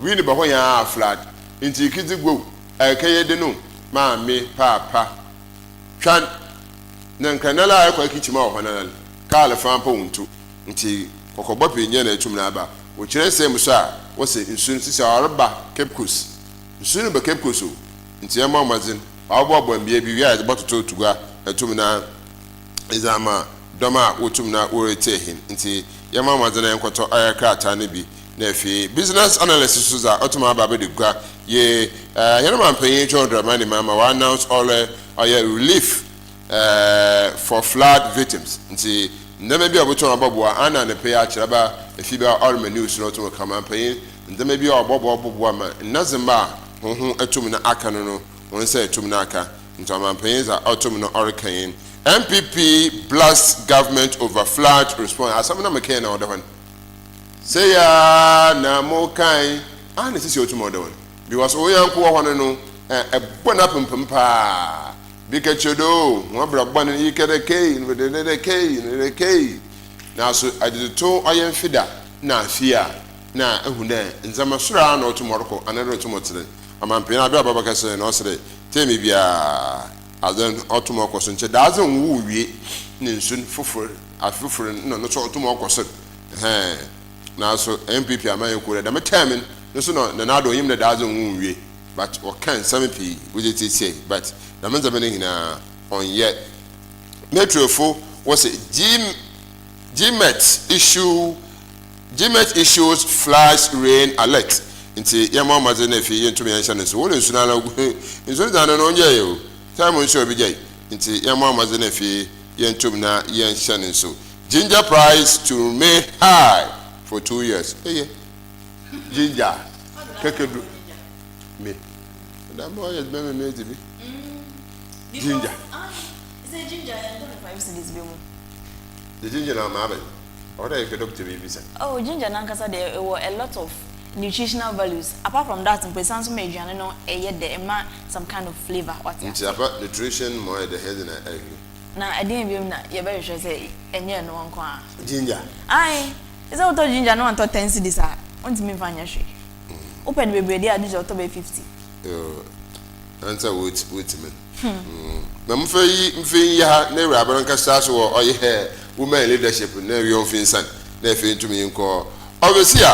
wi ni ba ho ya flood nti kidi go akaye de no ma me papa twan nan kanala ay kwa kichima ho nan kala fa pa wontu nti kokobba penye na etum na aba wo kire se mu so a wo se nsun sisi arba Cape Coast nsun ba Cape Coast nti ya ma mazin awbo mbia bi wi a bototo tugwa etum na izama doma wotum na orete nti ya ma mazin enkoto ayakata ne bi na efi business analysis so za otuma ba be de gwa ye yana man penye chondra mani mama wa announce all relief for flood victims nti ndeme bi oboto abobua ana ne pay achiraba AFIBA all news no to come pay ndeme bi obobua ma nazima ho atum na aka no won say atum na aka nti man pay za atum no hurricane MPP blast government over flood response asam na make na odawan say ya na mo kan ana sisi atum odawan because oyanko ho no e bona pempempa bikachodo wabra bwana yikere kei ndede kei na so adito oyen fida na afia na ehuna nzama sura na otumorko anado otumotre amampena abia babaka se na osre temi bia adan otumorko so nche dazan wu wie ne nsun fufur afufur no so otumorko so na so MPP amayekure da metemin no so no na ado yim na dazan wu wie but what can some people with it say but na menza bene na on yet metrofo was a GMET issues flash rain alert nti yama mazene fi yentumi yanshane so wole nsuna na nsuna dana no onye yo time nso obi jai nti yama mazene fi yentumi na yanshane so ginger price to remain high for 2 years ginger kekedu me that boy is better me to be ginger is a ginger and 5 cedis be mo the ginger na ma be or that you could doctor be say oh ginger na nkasa there were a lot of nutritional values apart from that in person so meduane no there ma some kind of flavor what it's about nutrition more the head na adin bi na ye be hwe say enye no nko a ginger ai is that ginger no anto 10 cedis a onti me fanya hwe open bebe dey adija to be 50 answer with me na mfe ya na ewra abran kasa so wo oye women leadership na wi on finsan na efe ntumi nko obviously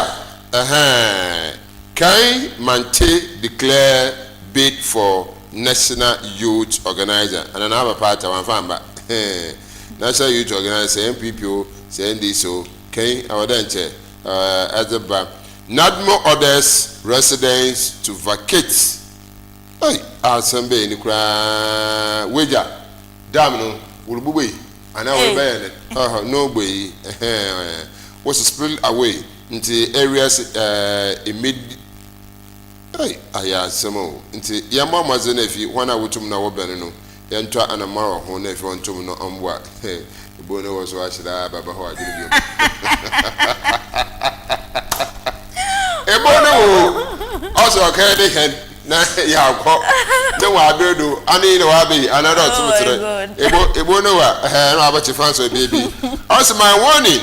can Mante declare bid for National Youth Organizer and another part of Famba National Youth Organizer MPP say so can our dente as a bank not more others residents to vacate asambe ni kra weja dam no wulubuwe ana we bayan no gbe was spilled away into areas aya samo into yama mazene fi wana wutum na wobene no yentwa anamaro ho na fi wontum no ombwa ebo no wo so ashira baba ho adiri bi ebo no also okay de hen na ya ko ne wa bedo ani ne wa be another tumutre ebo no wa no abachi fans o baby also my warning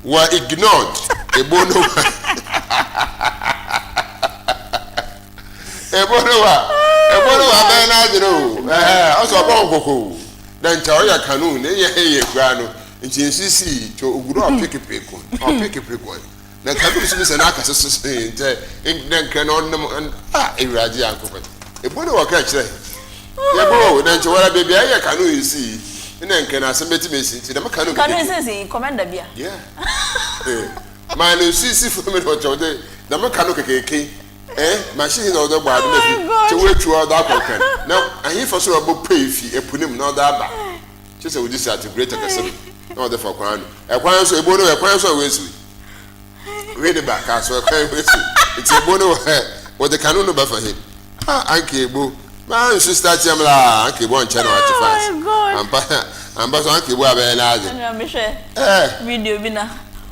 were ignored ebo no be na zero also bon koko dan cha o ya kanu ne ye gura no nsisi to oguro apekepeko na kanu so se na akase so nte den kan on ewraji ankoko ebo no wa ka kire ebo dan cha wala baby aye kanu yisi ina nke na asembeti mesi nti dem kanu sisi commander bia man sisi for me no chode dem kanu kekeke machine no do gba do mefi che we tu oda akokan now ahi for so abo pay fi epunim na oda aba che se we dis at greater kasem na oda for kwan ekwan so ebo no ekwan so we su we the back so ekwan we su it's ebo no what the kanu no ba for him anke ebo man sister tiamla anke ebo nche na atifas amba so anke ebo abe na aje na me hwe video bi na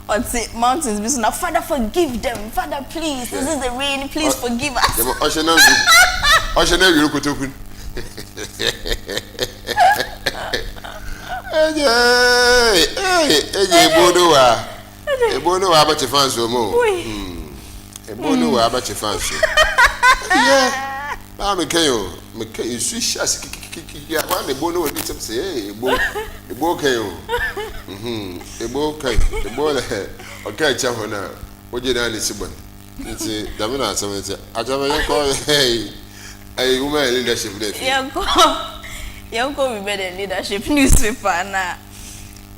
on the mountains be so Father forgive them, Father please, this is the rain, please forgive us. Ebono wa abache fans mo. Ebono wa abache fans. Yeah. Ma me kayo swish as kiki ya wa ebono we dit say ebo kayo. Ebo le okay cha hona. Oje na ni sibon. Nti damina asem nti ajaba yanko woman leadership there. Yanko we better leadership newspaper na.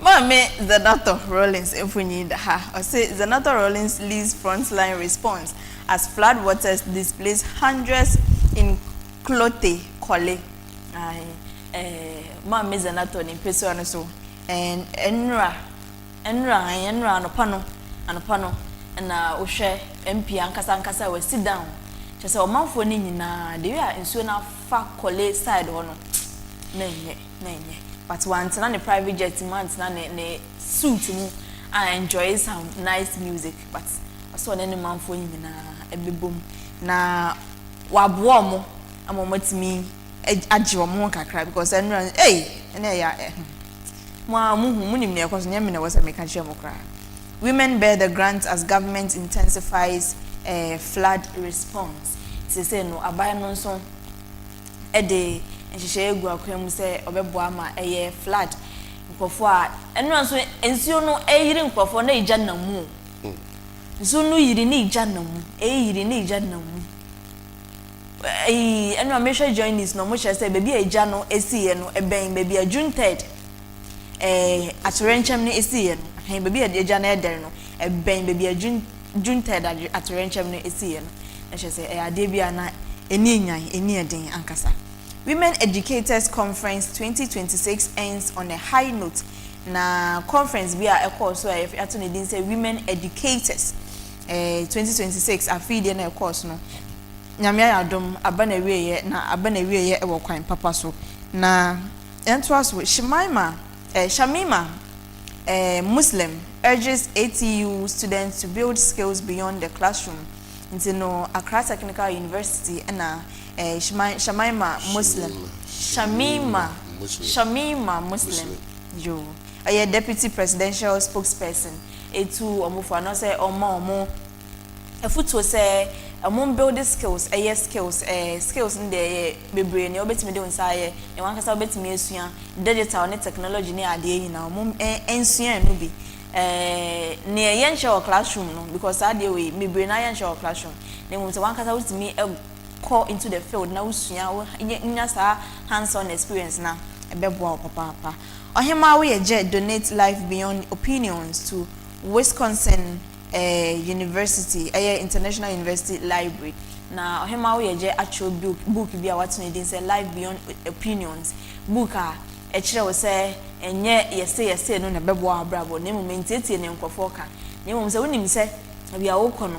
Mame Senator Rollins Efunyi ha. I say Senator Rollins leads frontline response as flood waters displace hundreds in Klote Kole. Mame Senator ni peso ano so. And enra anopano na ohwe MP ankasa we sit down. Chese omanfo ni nyina de wi nsuo na fa Kole side ho no. Na enye. But once na the private jet months na ne suit mu I enjoy some nice music but so na ne manfo nyina ebebom na wabo mo amomatimi agye mo kakra because enra ene ya mu nim ne ekoso nyame na wasa meka kire mo kra. Women bear the grant as government intensifies flood response. Say no abai no so ede nhihye egu akwam se obeboa ma flood nkofo a eno so ensuo no eyiri nkofo na ija namu nsuo no yiri ni ija namu eyiri ni ija namu eno amehwe joinees no mo chese baby ija no esiye no eben baby a June 3rd atorenchem ni esiye no baby ija na eder no eben baby a June 3rd atorenchem ni esiye no na chese ade bia na eni nyan eni eden ankasa. Women Educators Conference 2026 ends on a high note. Na conference we are course so if atu ne din say Women Educators 2026 AFIBA na course no. Nyame ayadom aba na wieye na aba na wieye e wo kwan papa so. Na ento aso Shamima Muslim urges ATU students to build skills beyond the classroom. Into no Accra Technical University and Shamima Muslim yo a deputy presidential spokesperson etu omufo no say omo efuto say amon build skills skills in the bebre ne obetimi de unsaye e wan kasa obetimi esua digital ne technology ne ade nyina omon ensua no bi ne yen show classroom no because ade we bebre na yen show classroom ne mo say wan kasa utimi call into the field na usua nya sa hands-on experience na ebeboa papa ohema we donate life beyond opinions to Wisconsin University International University Library na ohema we actual book bi a what need say life beyond opinions book a kire we say enye yese no na beboa brabo na moment etie ne nkofo ka na mum say wonim say bia wo kono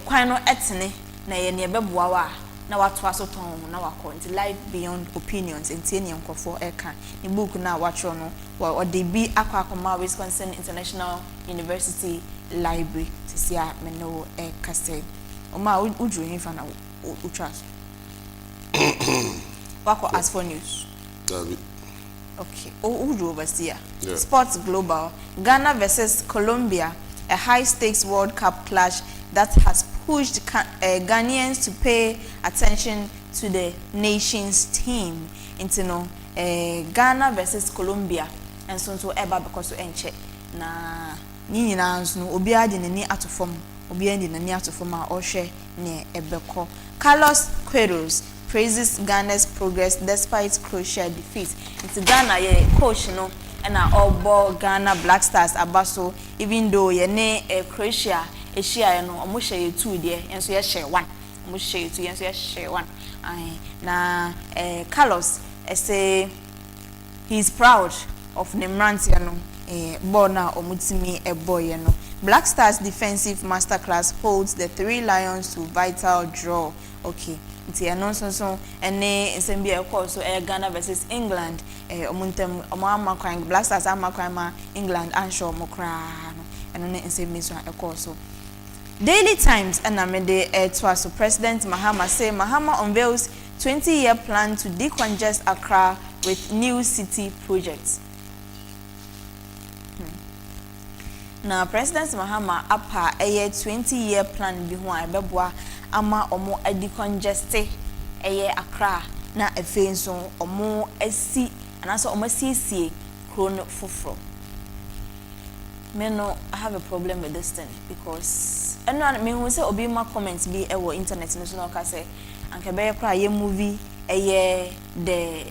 kwan no etene na ye ne beboa wa na watu asoton na wako nti life beyond opinions nti ene nkofo eka ni book na watro no o de bi akwa Wisconsin International University Library tisia me no kase o ma uju yin fa na utras wako as for news David okay uju overseer Sports Global Ghana versus Colombia, a high stakes World Cup clash that has pushed Ghanaians to pay attention to the nation's team. Into no Ghana versus Colombia, and so eba because to enche na ni nyina no obi ade ni atofom obi ade ni atofom a ohwe ne ebeko. Carlos Queiroz praises Ghana's progress despite crucial defeat. Into Ghana ye coach no na obo Ghana Black Stars abaso even though ye ne Croatia eshia no omo hye 2 de enso ye hye 1 omo hye 2 enso ye hye 1 na Carlos say he's proud of Nemrantia no ball na omutimi boy no. Black Stars defensive masterclass holds the 3 Lions to vital draw. Okay, nti eno so ene nsem bia so Ghana versus England omuntem omakwan Black Stars amakwan ma England ansho mokra no eno ne nsem so so Daily Times and Amede Twaso President Mahama say Mahama unveils 20-year plan to decongest Accra with new city projects. na President Mahama apa a 20-year plan bi ho a beboa ama omo adi congeste Accra na efe nso omo asi anaso omo siesie kro foforo. Me no, I have a problem with this thing because me who say obi ma comments be e internet no so no ka say anke be kra ye movie the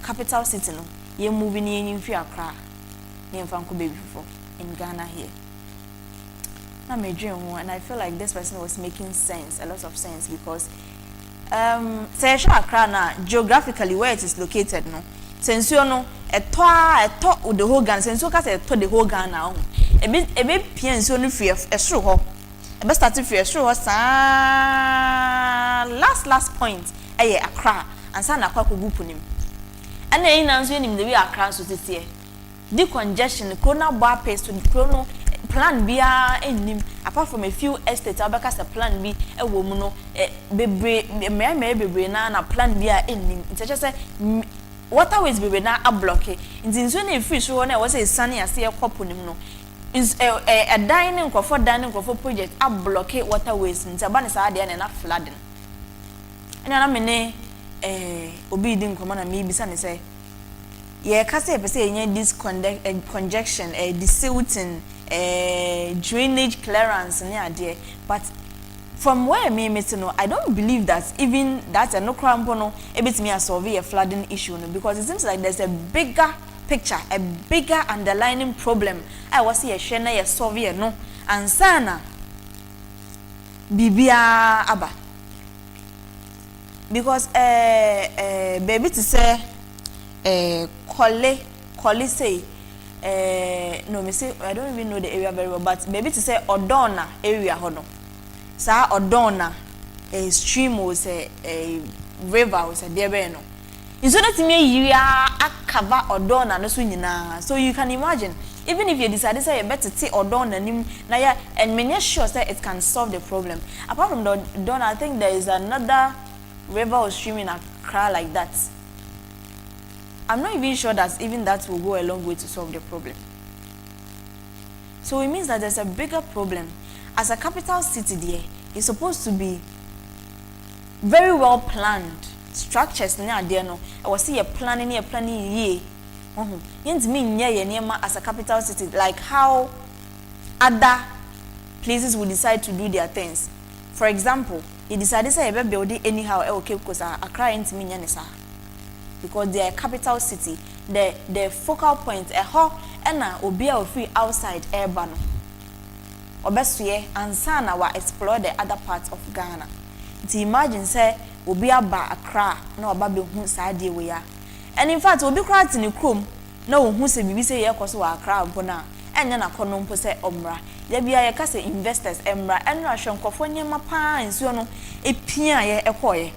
capital city no ye movie ni enyi fi Accra ne mfa nko baby for in Ghana here. Na me dream ho and I feel like this person was making sense, a lot of sense because say Accra na geographically where it is located no sense you no eto the whole Ghana sense you ka say eto the whole Ghana ho ebe pia nso no free esoro ho ebe start free esoro ho sa last point Accra ansa na kwa kogupu nim ana yin na nso nim the way Accra so tete the congestion corona bar pace to chrono plan bia enim apart from a few estates abaka sa plan bi ewo mu no bebre bebre na plan bia enim it just say waterways bebre na a block nti nso na free so na was say sunny ase ekopo nim no is a dining for project a block waterways nti aba ne sa ade na flooding ena na me ne obi di nkoma na me bisa ne say ye ka say this congestion desilting drainage clearance near there, but from where me know, I don't believe that even that no crampo no me a solve a flooding issue no, because it seems like there's a bigger picture, a bigger underlying problem. I was here share na solve no and sana bibia aba because baby to say Kole say no me say I don't even know the area very well, but maybe to say Odona area hono sa Odona a stream was a river was a there no inso that me area akava Odona no so nyina, so you can imagine even if you decide say you better take Odona nim na ya and many sure say it can solve the problem. Apart from the Odona, I think there is another river or stream in Accra like that. I'm not even sure that even that will go a long way to solve the problem. So it means that there's a bigger problem. As a capital city there, it's supposed to be very well planned. Structures near there no. I was see a planning ye. Yens mean near as a capital city, like how other places will decide to do their things. For example, you decided say a building anyhow, okay, because Accra ain't mean yanisa. Because they are a capital city, the focal point and obia or free outside urban. Obesue and sana wa explore the other parts of Ghana. To imagine say obia ba Accra no obabe hu side we ya. And in fact obi kra tin krom no hu se bibi say yekoso wa Accra mpona enya na kono mpo say omra. Ya bia ye ka say investors emra enra hwenkofo nyema pa nsuo no epia ye ekoye.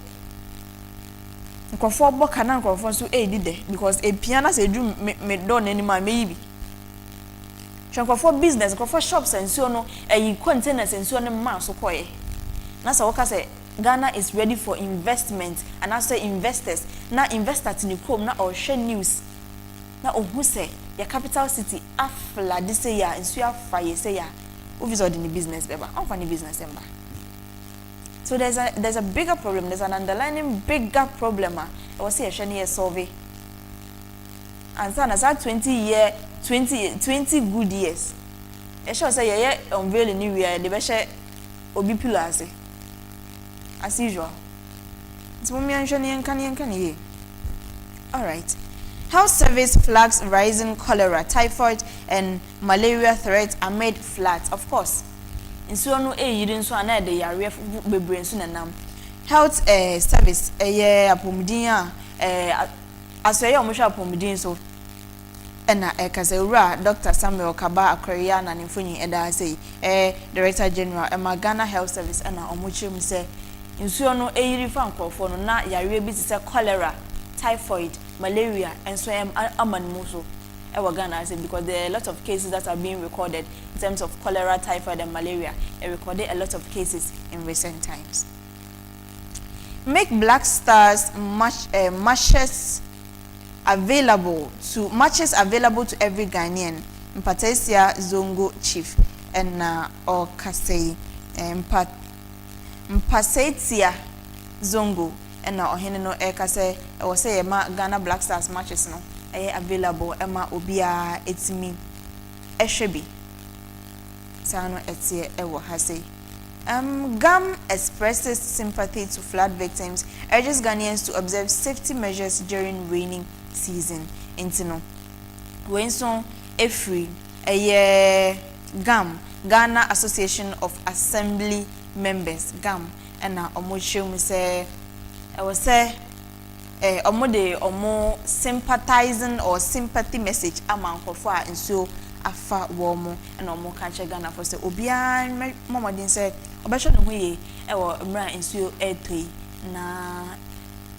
Nkofo boka na nkofo so did there because a piano say do me don anima maybe nkofo business nkofo shops and so no containers and so no ma so koye na say woka say Ghana is ready for investment and I say investors na investors in the na or share news na ohu say your capital city afla this year and so afa say ya officer in the business beba on funny business emba. So there's a bigger problem. There's an underlying bigger problem. I was here a survey. And so as 20 good years. I sure say yeah unveiling new year the best obi pillars as usual. It's mommy and Shani can all right. Health Service flags rising cholera, typhoid, and malaria threats amid floods. Of course. Nso no yiri nso ana de yare bebre nso nanam. Health Service apomudin asoye omhwe apomudin so ena kasewura Dr. Samuel Kaba Akreya na nemfonyi eda say Director General Ghana Health Service ena omochirem say nso no yiri fa nkofo no na yare bi se cholera, typhoid, malaria and so amanmu so Ghana, because there are a lot of cases that are being recorded in terms of cholera, typhoid, and malaria. They recorded a lot of cases in recent times. Make Black Stars matches available to every Ghanaian. Mpatesia Zongo chief na okasei Mpasetia Zongo na ohene no ekase e wo say ma Ghana Black Stars matches no available ema obia etimi ehwebi sano etie ewo hase. GAM expresses sympathy to flood victims, urges Ghanaians to observe safety measures during rainy season. Intino wenso efri GAM, Ghana Association of Assembly Members, GAM, and na omo say I was say omo sympathizing or sympathy message among kofa and so afa womo and omo kanche Ghana for say obia momodin say obesho no ye e wo mra nsuo etoi na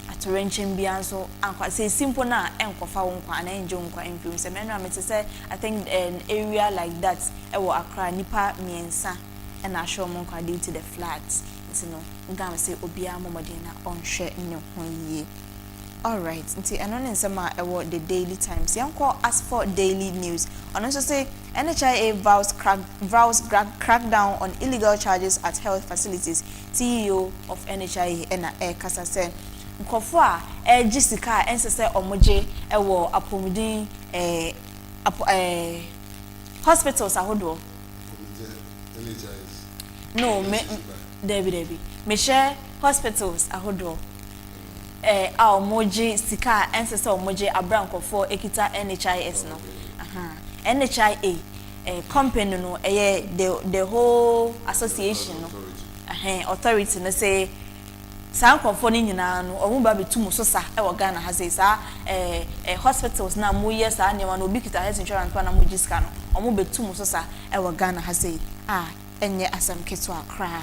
atorenchen bia so anka say simple na enkofa wonkwa na enje wonkwa influence say me no me say I think an area like that e wo Accra nipa miensa and asho wonkwa due to the floods you know ngam say obia momodin na onhwe ne ho ye. All right, nti eno ne nsema ewo the Daily Times. Yanko as for daily news. On also say NHIA vows crackdown on illegal charges at health facilities. CEO of NHIA ena kasa say nkofo a Jessica ensese omoje ewo apomudin hospitals ahodo. No, Debbie. Me share hospitals ahodo. Moji sika ensese omoje abrankofo ekita NHIS no. NHIA company no the whole association no. Authority no say sa nkofo ni nyina no omu ba betumu so sa e wo Ghana ha say sa hospitals na mo yes sa ne no obi kita health insurance pa na moji sika no omu betumu so sa e wo Ghana ha say enye asam keto akra.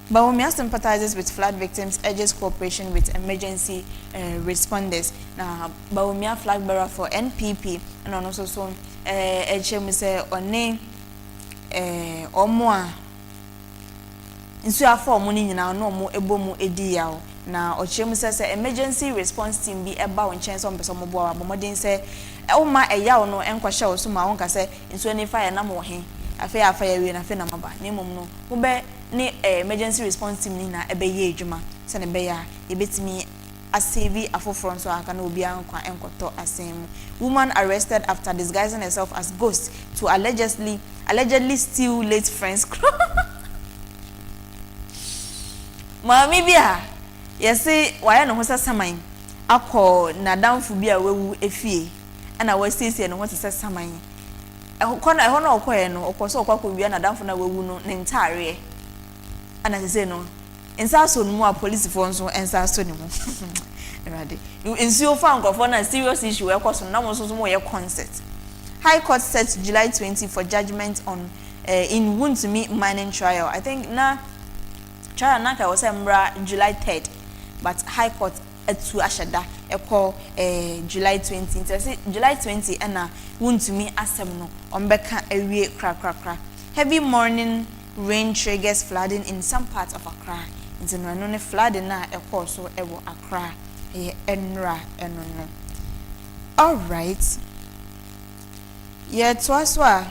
Bawumia sympathizes with flood victims, urges cooperation with emergency responders. Now, Bawumia flag bearer for NPP, and also so say one omwa nsu afọ mo ni nyina no mo ebomu edi yawo na ochemu say emergency response team bi eba won chen so mpeso mo bo abomodin say oma eyawo no enkwahye wo so ma won ka say nsu ani fire na mo he afa ya wi na fe na maba na mom no mo be ni emergency response team ni na ebe ye adwuma se ne be ya ebetimi asevi afoforo so aka na obi ankwa enkoto asem. Woman arrested after disguising herself as ghost to allegedly steal late friend's Mami bia yesi waya no hosa saman akọ na danfo bia wewu efie ana wasiesie no hosa saman ehokọ na ehọ na okoye no okoso okwa bia na danfo na wewu no ne ntare ana sese no ensaso no mu a police fo nso ensaso ne mu erade ensuo fa nkofo na serious issue ekoso na mo nso mo ye concert. High Court set July 20 for judgment on in Wuntumi mining trial. I think na trial naka was July 3rd, but High Court etu ashada eko July 20. Say July 20 na Wuntumi asem no ombeka ewie kra. Heavy morning rain triggers flooding in some parts of Accra. Into no flooding na eko so ewo Accra enra enono. All right. Yeah, twaswa.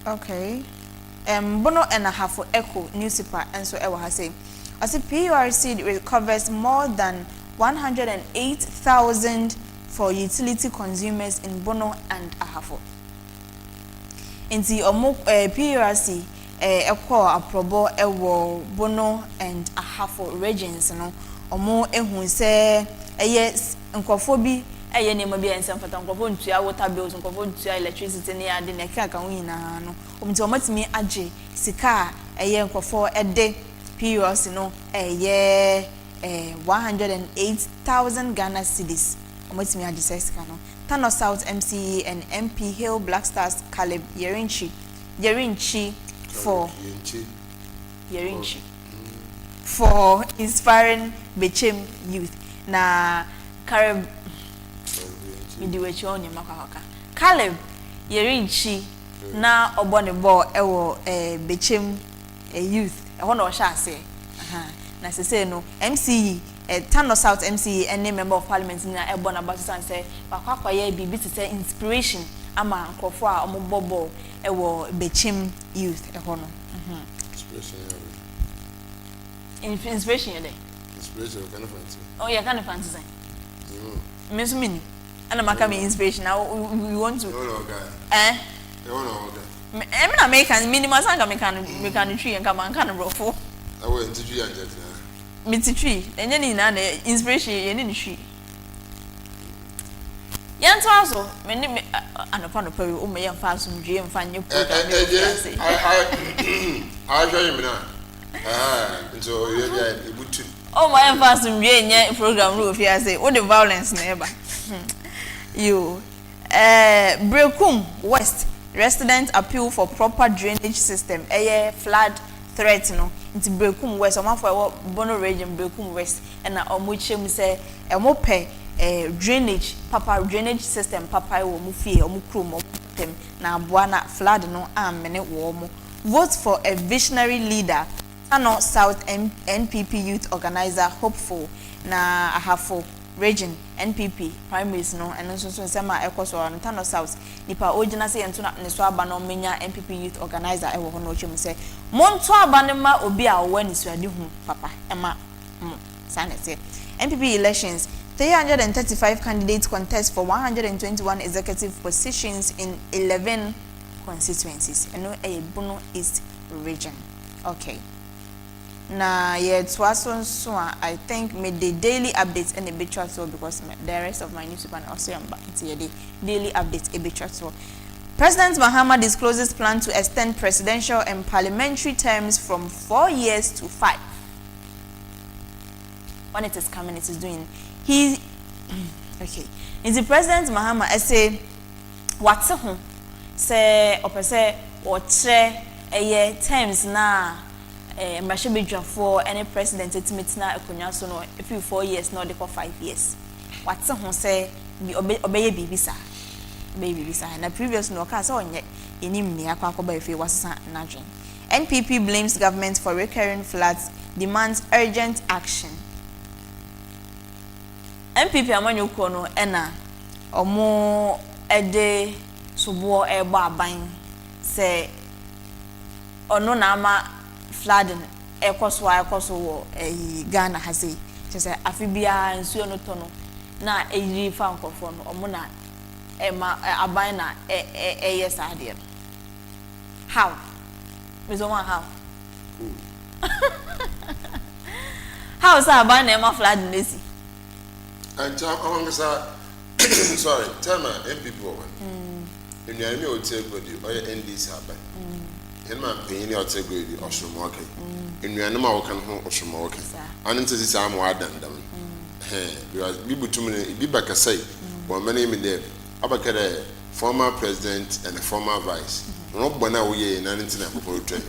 Okay. Bono and a half for Echo newspaper and so ever has say. As a PURC recovers more than 108,000 for utility consumers in Bono and Ahafo. In the PURC Echo aprobo ewo Bono and Ahafo regions no omo ehun se yes nkwofobi eye ne mabia ensem fata nkofo ntua water bills nkofo ntua electricity ne ade ne ka ka nyina no omti omatimi age sika eye nkofo ede PURC no eye 108,000 Ghana cedis omatimi age sika no. Tano South MCE and MP Hill Black Stars Caleb Yerinchi for inspiring Bechem youth na Caleb Caleb Yerinchi na obone ball ewo Bechem youth e hono sha ase na sese no MCE Tano South MC any member of parliament in Ebon about and say wakwa ye bibi to say inspiration ama nkofo a omobobo ewo Bechim youth eho no. Inspiration ye dey. Inspiration kind of fancy. Oh yeah, kind of fancy say. Miss Mini. And maka me inspiration now we want to. No guy. No guy. I'm not making minimum sanga me can tree and come and can brofo. I went to tree and just Miti tree, and then in an inspiration in tree. Yan also, many and upon a peru, may young fashion dream find you. I show you now. So you're good too. Oh, my fashion dream program roof here say, what the violence neighbor. You, Brekum West residents appeal for proper drainage system, flood threat no nti Brekum West for Bono region Brekum West and na omuchem say emope drainage papa drainage system papa wo mu fie omu krom omutem na aboa na flood no amene wo mu. Vote for a visionary leader. Tano South NPP youth organizer hopeful na ahafo region NPP primaries no and so sema ekoso on Tano South nipa ogina se ento na ne so aba no menya NPP youth organizer ewo ho no chem se monto aba ne ma obi a wo ni suade hu papa ema sanete. NPP elections 335 candidates contest for 121 executive positions in 11 constituencies eno Bono East region. Okay. Na so I think made the daily updates and a bit so because the rest of my newspaper and also the daily updates a bit so. President Mahama discloses plan to extend presidential and parliamentary terms from 4 years to 5. When it is coming, it is doing. Okay. Is the President Mahama say what's home? Say or say or tre a terms na Mashibidra for any president ultimate na ekonya so no if you 4 years no dey for 5 years. What's hon say obey bibisa. Baby bisa na previous no ka say onye enim ne akwa ba efe wasesa nadwen. NPP blames government for recurring floods, demands urgent action. NPP amanyoko no ena omo ede subo eba aban say ono na ama flooding ekoso wo Ghana ha say say AFIBA nsuo no to no na eyi fa nkofo no omo na ema aban na yes ade how mezo one how say aban na ema flooding nesi and sorry tell my MPP one enwani o tie godi o ye NDC aban Henman paying your tegudi or some working. In Yanama can hold or some working. And into this arm, I done them. Because people too many, be back a say, one many in there. Abacade, former president and a former vice. Rob Banawe and an internet for training.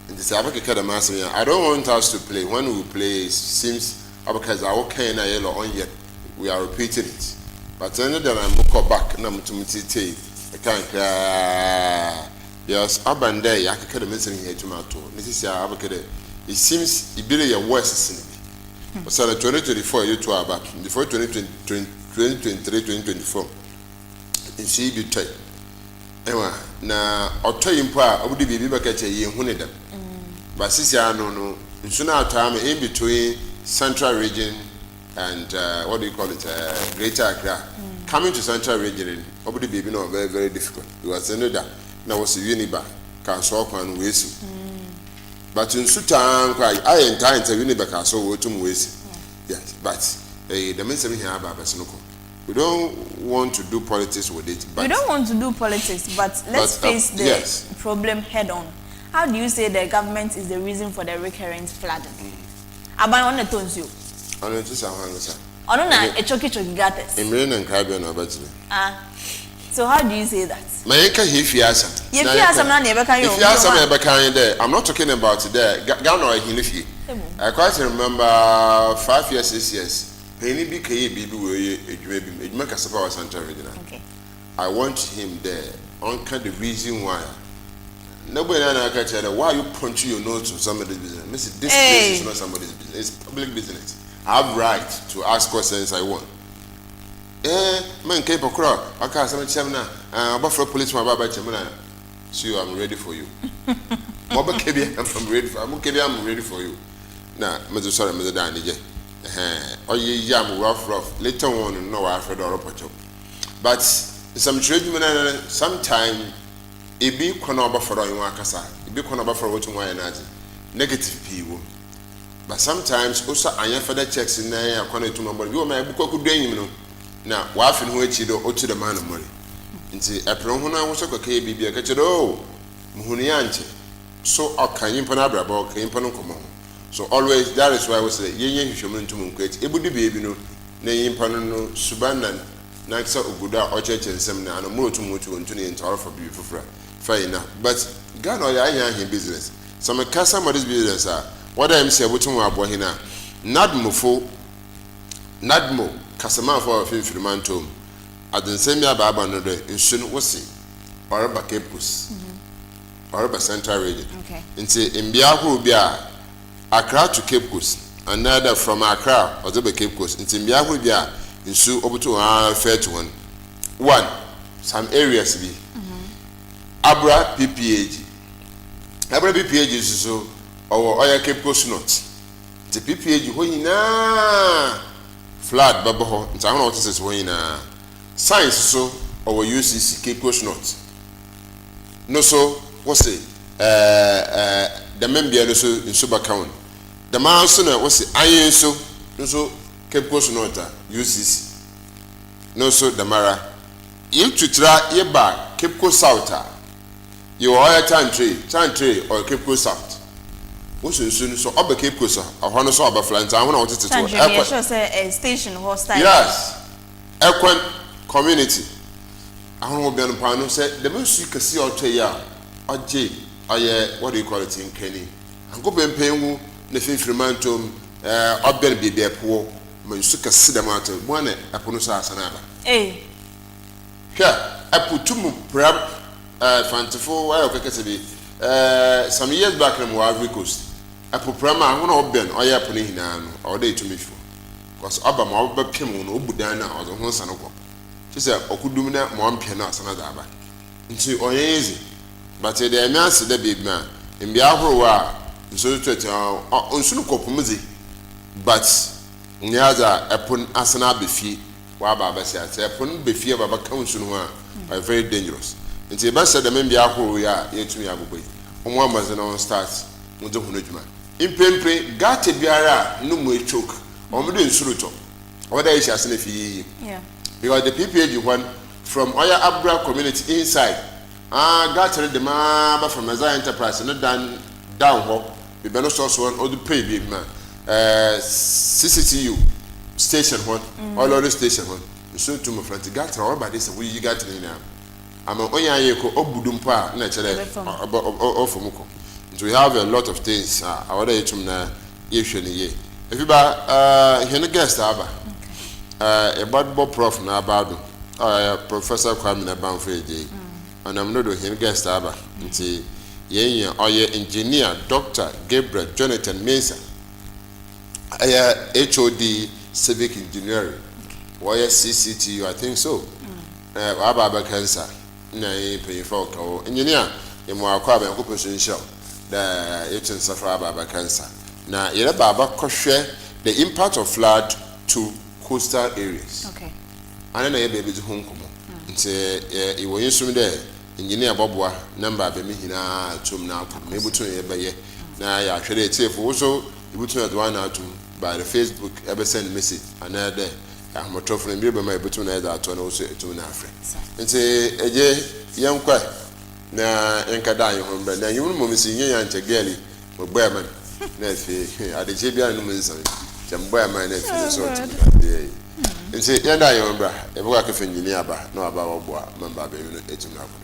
In this Abacade Master, I don't want us to play. When we play, seems because our okay and a yellow on yet. We are repeating it. But then I'm book back, number to me, I can't. Yes, Abande, I can mention here to my tour. This is Abacade. It seems it be a worse. So 2024, you two are back. Before 2023, 2024. And she be tight. Ewa, na Otoyimpa, I would be back at a year, Hunida. But Sisia, no, sooner time in between Central Region and what do you call it? Greater Accra. Coming to Central Region, probably be no very, very difficult. You was another. Now was a uniba can so can waste. But in Sutan, I ain't time to uniba can so waste. Yes, but the mention here about Besinoco. We don't want to do politics with it. But we don't want to do politics, but let's face the problem head on. How do you say the government is the reason for the recurrent flooding? Aban on the tones you. On the Sahanga. On a choki gates. Emily and Caribbean or better. So how do you say that? If you ask some, if you ask some there, I'm not talking about it there. Ghana or Hinifi. I quite remember 5 years, 6 years. Penny BKB it make a support Central Region. Okay. I want him there. On kind of reason why. Nobody can tell why you punch your nose to somebody's business. This place is not somebody's business. It's public business. I have right to ask questions I want. Man, keep a crowd. I can't say, Chamna, but for policeman, Baba Chamna. So I'm ready for you. I'm ready for I'm ready for you. Now, Mr. Sorry, Mr. Danny. Oh, yeah, rough. Later on, no, I've heard all of but some treatment, sometime, it be connoba for you, Akasa, it be connoba for what you want, negative people. But sometimes also I have further checks in there, according to my body. You may book a good now, wife and which you do to the man of money. Into a promona was a KB, a catcher, oh, Muhunianche. So, I can't impanabra, but came panocomo. So, always that is why I was a young human to Munquet. It would be, you know, name Panano, Subanan, Naxa Uguda, or church and seminar, and a more to Mutu and Tuni and Tower for beautiful fair enough. But God, I am in business. Some of somebody's business are. What I am saying, what you want to know, Nadmo, Casama for a few mantum. I didn't say me about another in soon was see, or about Capus, or about Central Region. Okay. Into in Biahu Bia, Accra to Cape Coast, another from Accra or the Cape Coast. Into Biahu Bia, in Sue over to our fair to one. One, some areas be Abra PPAG. Abra PPAG is so. Or oil Cape Coast not. The PPAG when na flood bubble. It's I want to say when na science so or UCC Cape Coast not. No so what's it? The member also in Suba County. The man so what's it? I so no so Cape Coast not UCC. No so the Mara. You to try ye back Cape Coast South. You oil time trade or Cape Coast South. So up Cape Coast, I want to saw about Flint. I want to tell you. A station hostile. Yes, Equine community. I want to be on panel. Said the most you can see out here, or J, what do you call it in Kenny? And go be paying the Fremantle, up there be poor. When you suka see them out of one, I put us as another. Eh, here, I put two more prep, fantiful, why okay to be. Some years back in Ivory Coast. I put Prama, I want to be an oil pony or day to me for. Because Obama came on Obudana or the one son of she said, Okudumina, Mom Pianas, another. Into Oyazi. But they are not the big man. In Biahoa, so to on Sunukopumuzi. But Nyaza, upon Asana Befi, Wababa says, upon Befi of a council are very dangerous. Until the best of the men Biaho, we are yet to me. One was an on starts. In Pempe, got a biara, no more choke, or doing suruto. What I shall say if ye. Because the PPAG one from Oya Abra community inside, got the mama from Mazai Enterprise and not down home. The Benos one or the pay big man. CCTU station one, all other station one. So to my friend, got all by this, we got to now. I'm an Oyayako Obudumpa, naturally, Muko. So we have a lot of things. I order it from the usually. If you buy, here guest, a bad Bob Prof. Nabado, Professor Kwame Nabanfredi, and I'm not doing guest. Until ye or your engineer, Dr. Gabriel Jonathan Mesa, HOD Civic Engineering, or CCTU, I think so. Ababa Cancer. Nay, pay for engineer, in more carbon occupation show, the agent suffer by cancer. Now, you're about the impact of flood to coastal areas. Okay. And then baby to home. Say, you were instrument there, engineer Bobwa, number baby hina to now, maybe to a bay. Now, I actually say for also, you to at one out by the Facebook ever send message, another. I'm a trophy and be my between that one also to an African. And say, a young quite now, and Kadai, but now you will see you and Gelly, or Bearman, Nephew, at the JBR Numisan, some Bearman, nephew, and say, and I remember a work of engineer, no about boy, Mamba, it's enough.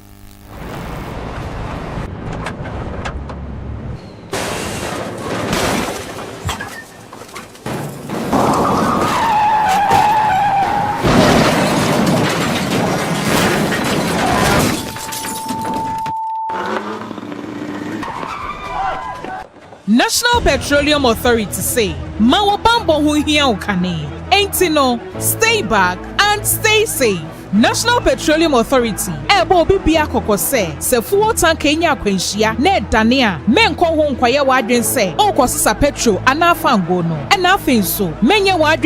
National Petroleum Authority say, Mawo bambo hu hia ukane. Ain't no, stay back and stay safe. National Petroleum Authority ebo bibia kokose se fuo tank enya kwenhia na dania menko ho nkwaye wadwen se okosisa petrol anafa ngo no na afenso menye wadwen